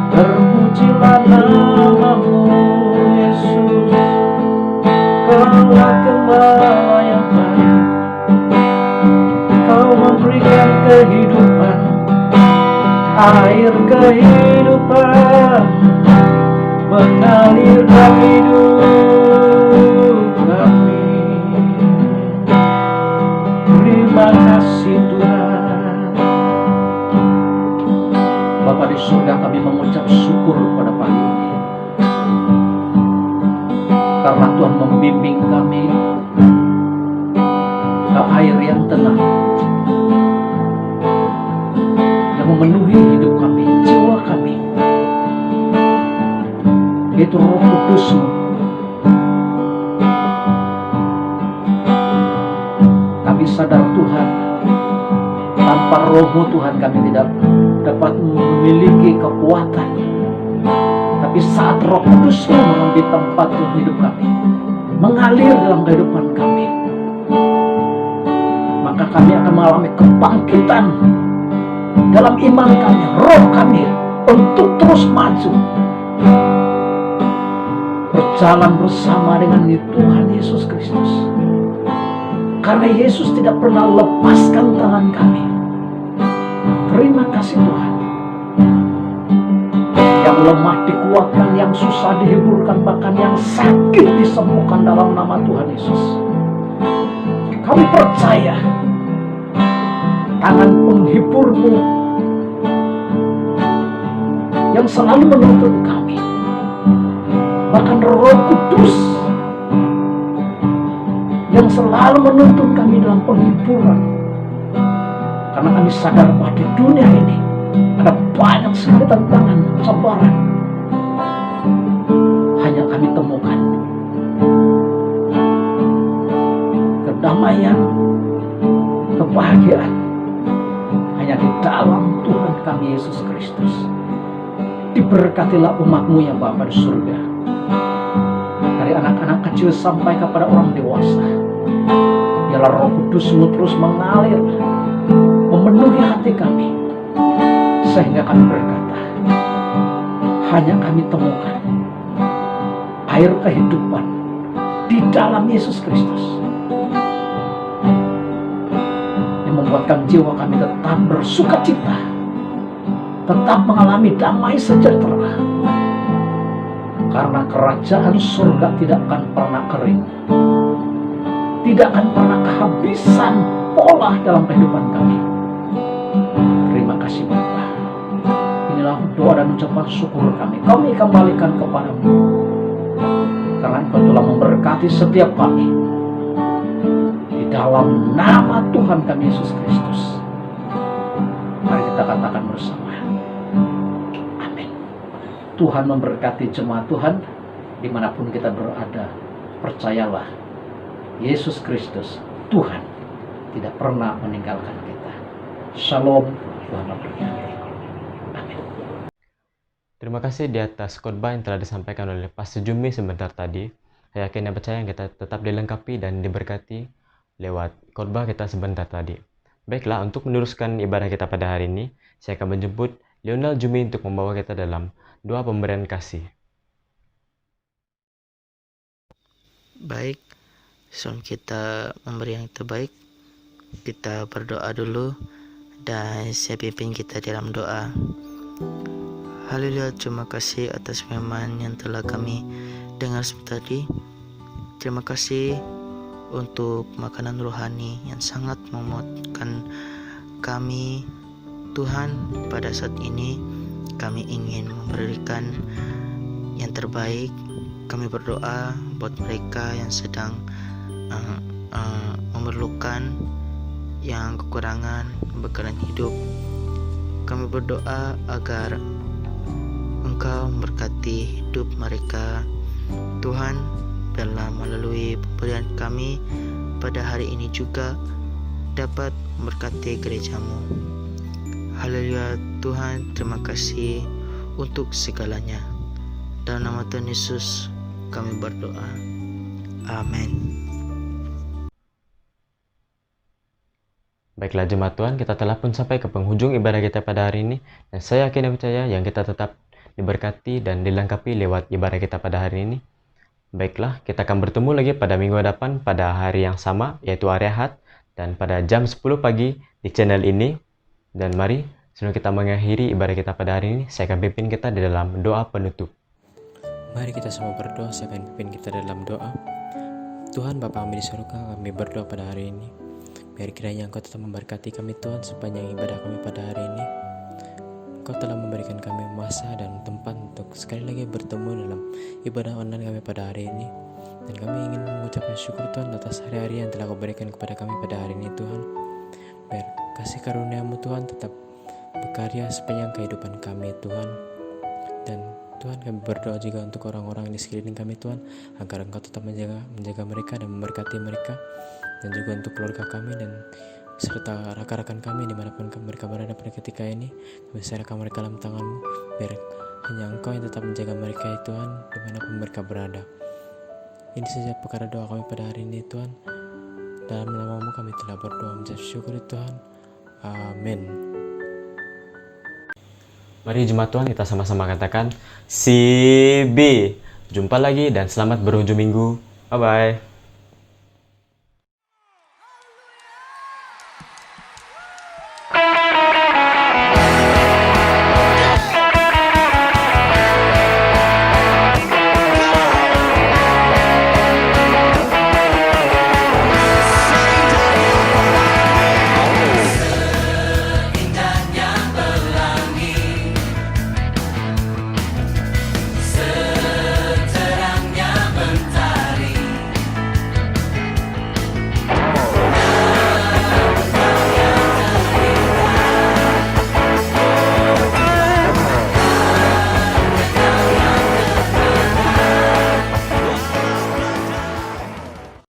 terpujilah nama mengalir dalam hidup kami. Terima kasih Tuhan. Bapa di surga, kami mengucap syukur pada pagi ini, karena Tuhan membimbing kami ke air yang tenang, yang memenuhi hidup kami, jiwa kami, yaitu Roh Kudus-Mu. Kami sadar Tuhan, tanpa Roh-Mu Tuhan kami tidak dapat memiliki kekuatan. Tapi saat Roh Kudus-Mu mengambil tempat dalam hidup kami, mengalir dalam kehidupan kami, maka kami akan mengalami kebangkitan dalam iman kami, roh kami, untuk terus maju, berjalan bersama dengan Tuhan Yesus Kristus. Karena Yesus tidak pernah lepaskan tangan kami. Terima kasih Tuhan. Yang lemah dikuatkan, yang susah dihiburkan, bahkan yang sakit disembuhkan dalam nama Tuhan Yesus. Kami percaya tangan penghibur-Mu yang selalu menuntun kami, bahkan Roh Kudus yang selalu menuntun kami dalam penghiburan. Karena kami sadar bahwa di dunia ini ada banyak sekali tantangan, cobaan. Hanya kami temukan kedamaian, kebahagiaan hanya di dalam Tuhan kami Yesus Kristus. Diberkatilah umat-Mu ya Bapa di surga, dari anak-anak kecil sampai kepada orang dewasa. Biarlah Roh Kudus-Mu terus mengalir, memenuhi hati kami, sehingga kami berkata, hanya kami temukan air kehidupan di dalam Yesus Kristus, yang membuatkan jiwa kami tetap bersukacita, tetap mengalami damai sejahtera. Karena kerajaan surga tidak akan pernah kering, tidak akan pernah kehabisan pola dalam kehidupan kami. Terima kasih Bapa. Inilah doa dan ucapan syukur kami. Kami kembalikan kepadamu, karena Engkau telah memberkati setiap kami. Di dalam nama Tuhan kami Yesus Kristus, mari kita katakan bersama, amin. Tuhan memberkati jemaat Tuhan dimanapun kita berada. Percayalah, Yesus Kristus, Tuhan, tidak pernah meninggalkan kita. Shalom, Tuhan memberkati. Amin. Terima kasih di atas khotbah yang telah disampaikan oleh Pastor Jumi sebentar tadi. Saya yakin dan percaya kita tetap dilengkapi dan diberkati lewat khotbah kita sebentar tadi. Baiklah, untuk meneruskan ibadah kita pada hari ini, saya akan menjemput Lionel Jumi untuk membawa kita dalam doa pemberian kasih. Baik, sebelum kita memberi yang terbaik, kita berdoa dulu dan saya pimpin kita dalam doa. Haleluya, terima kasih atas firman yang telah kami dengar sebentar tadi. Terima kasih untuk makanan rohani yang sangat memuatkan kami. Tuhan, pada saat ini kami ingin memberikan yang terbaik. Kami berdoa buat mereka yang sedang memerlukan, yang kekurangan bekalan hidup. Kami berdoa agar Engkau memberkati hidup mereka. Tuhan, biarlah melalui pemberian kami pada hari ini juga dapat memberkati gereja-Mu. Haleluya Tuhan, terima kasih untuk segalanya. Dalam nama Tuhan Yesus kami berdoa. Amin. Baiklah jemaat Tuhan, kita telah pun sampai ke penghujung ibadah kita pada hari ini. Dan saya yakin dan percaya yang kita tetap diberkati dan dilengkapi lewat ibadah kita pada hari ini. Baiklah, kita akan bertemu lagi pada minggu depan pada hari yang sama, yaitu hari Ahad, dan pada jam 10 pagi di channel ini. Dan mari, sebelum kita mengakhiri ibadah kita pada hari ini, saya akan pimpin kita di dalam doa penutup. Mari kita semua berdoa, saya akan pimpin kita dalam doa. Tuhan Bapa kami di surga, kami berdoa pada hari ini. Biar kiranya Engkau tetap memberkati kami Tuhan sepanjang ibadah kami pada hari ini. Engkau telah memberikan kami masa dan tempat untuk sekali lagi bertemu dalam ibadah online kami pada hari ini. Dan kami ingin mengucapkan syukur Tuhan atas hari-hari yang telah Kau berikan kepada kami pada hari ini Tuhan. Biar kasih karunia-Mu Tuhan tetap berkarya sepanjang kehidupan kami Tuhan. Dan Tuhan kami berdoa juga untuk orang-orang di sekeliling kami Tuhan, agar Engkau tetap menjaga mereka dan memberkati mereka, dan juga untuk keluarga kami dan serta rakan-rakan kami dimanapun mereka berada pada ketika ini. Kami serahkan mereka dalam tangan-Mu, biar hanya Engkau yang tetap menjaga mereka ya Tuhan, dimanapun mereka berada. Ini saja perkara doa kami pada hari ini Tuhan. Dalam nama-Mu kami telah berdoa mengucap syukur ya Tuhan. Amin. Mari jemaat Tuhan kita sama-sama katakan CB. Jumpa lagi dan selamat berujung minggu. Bye-bye.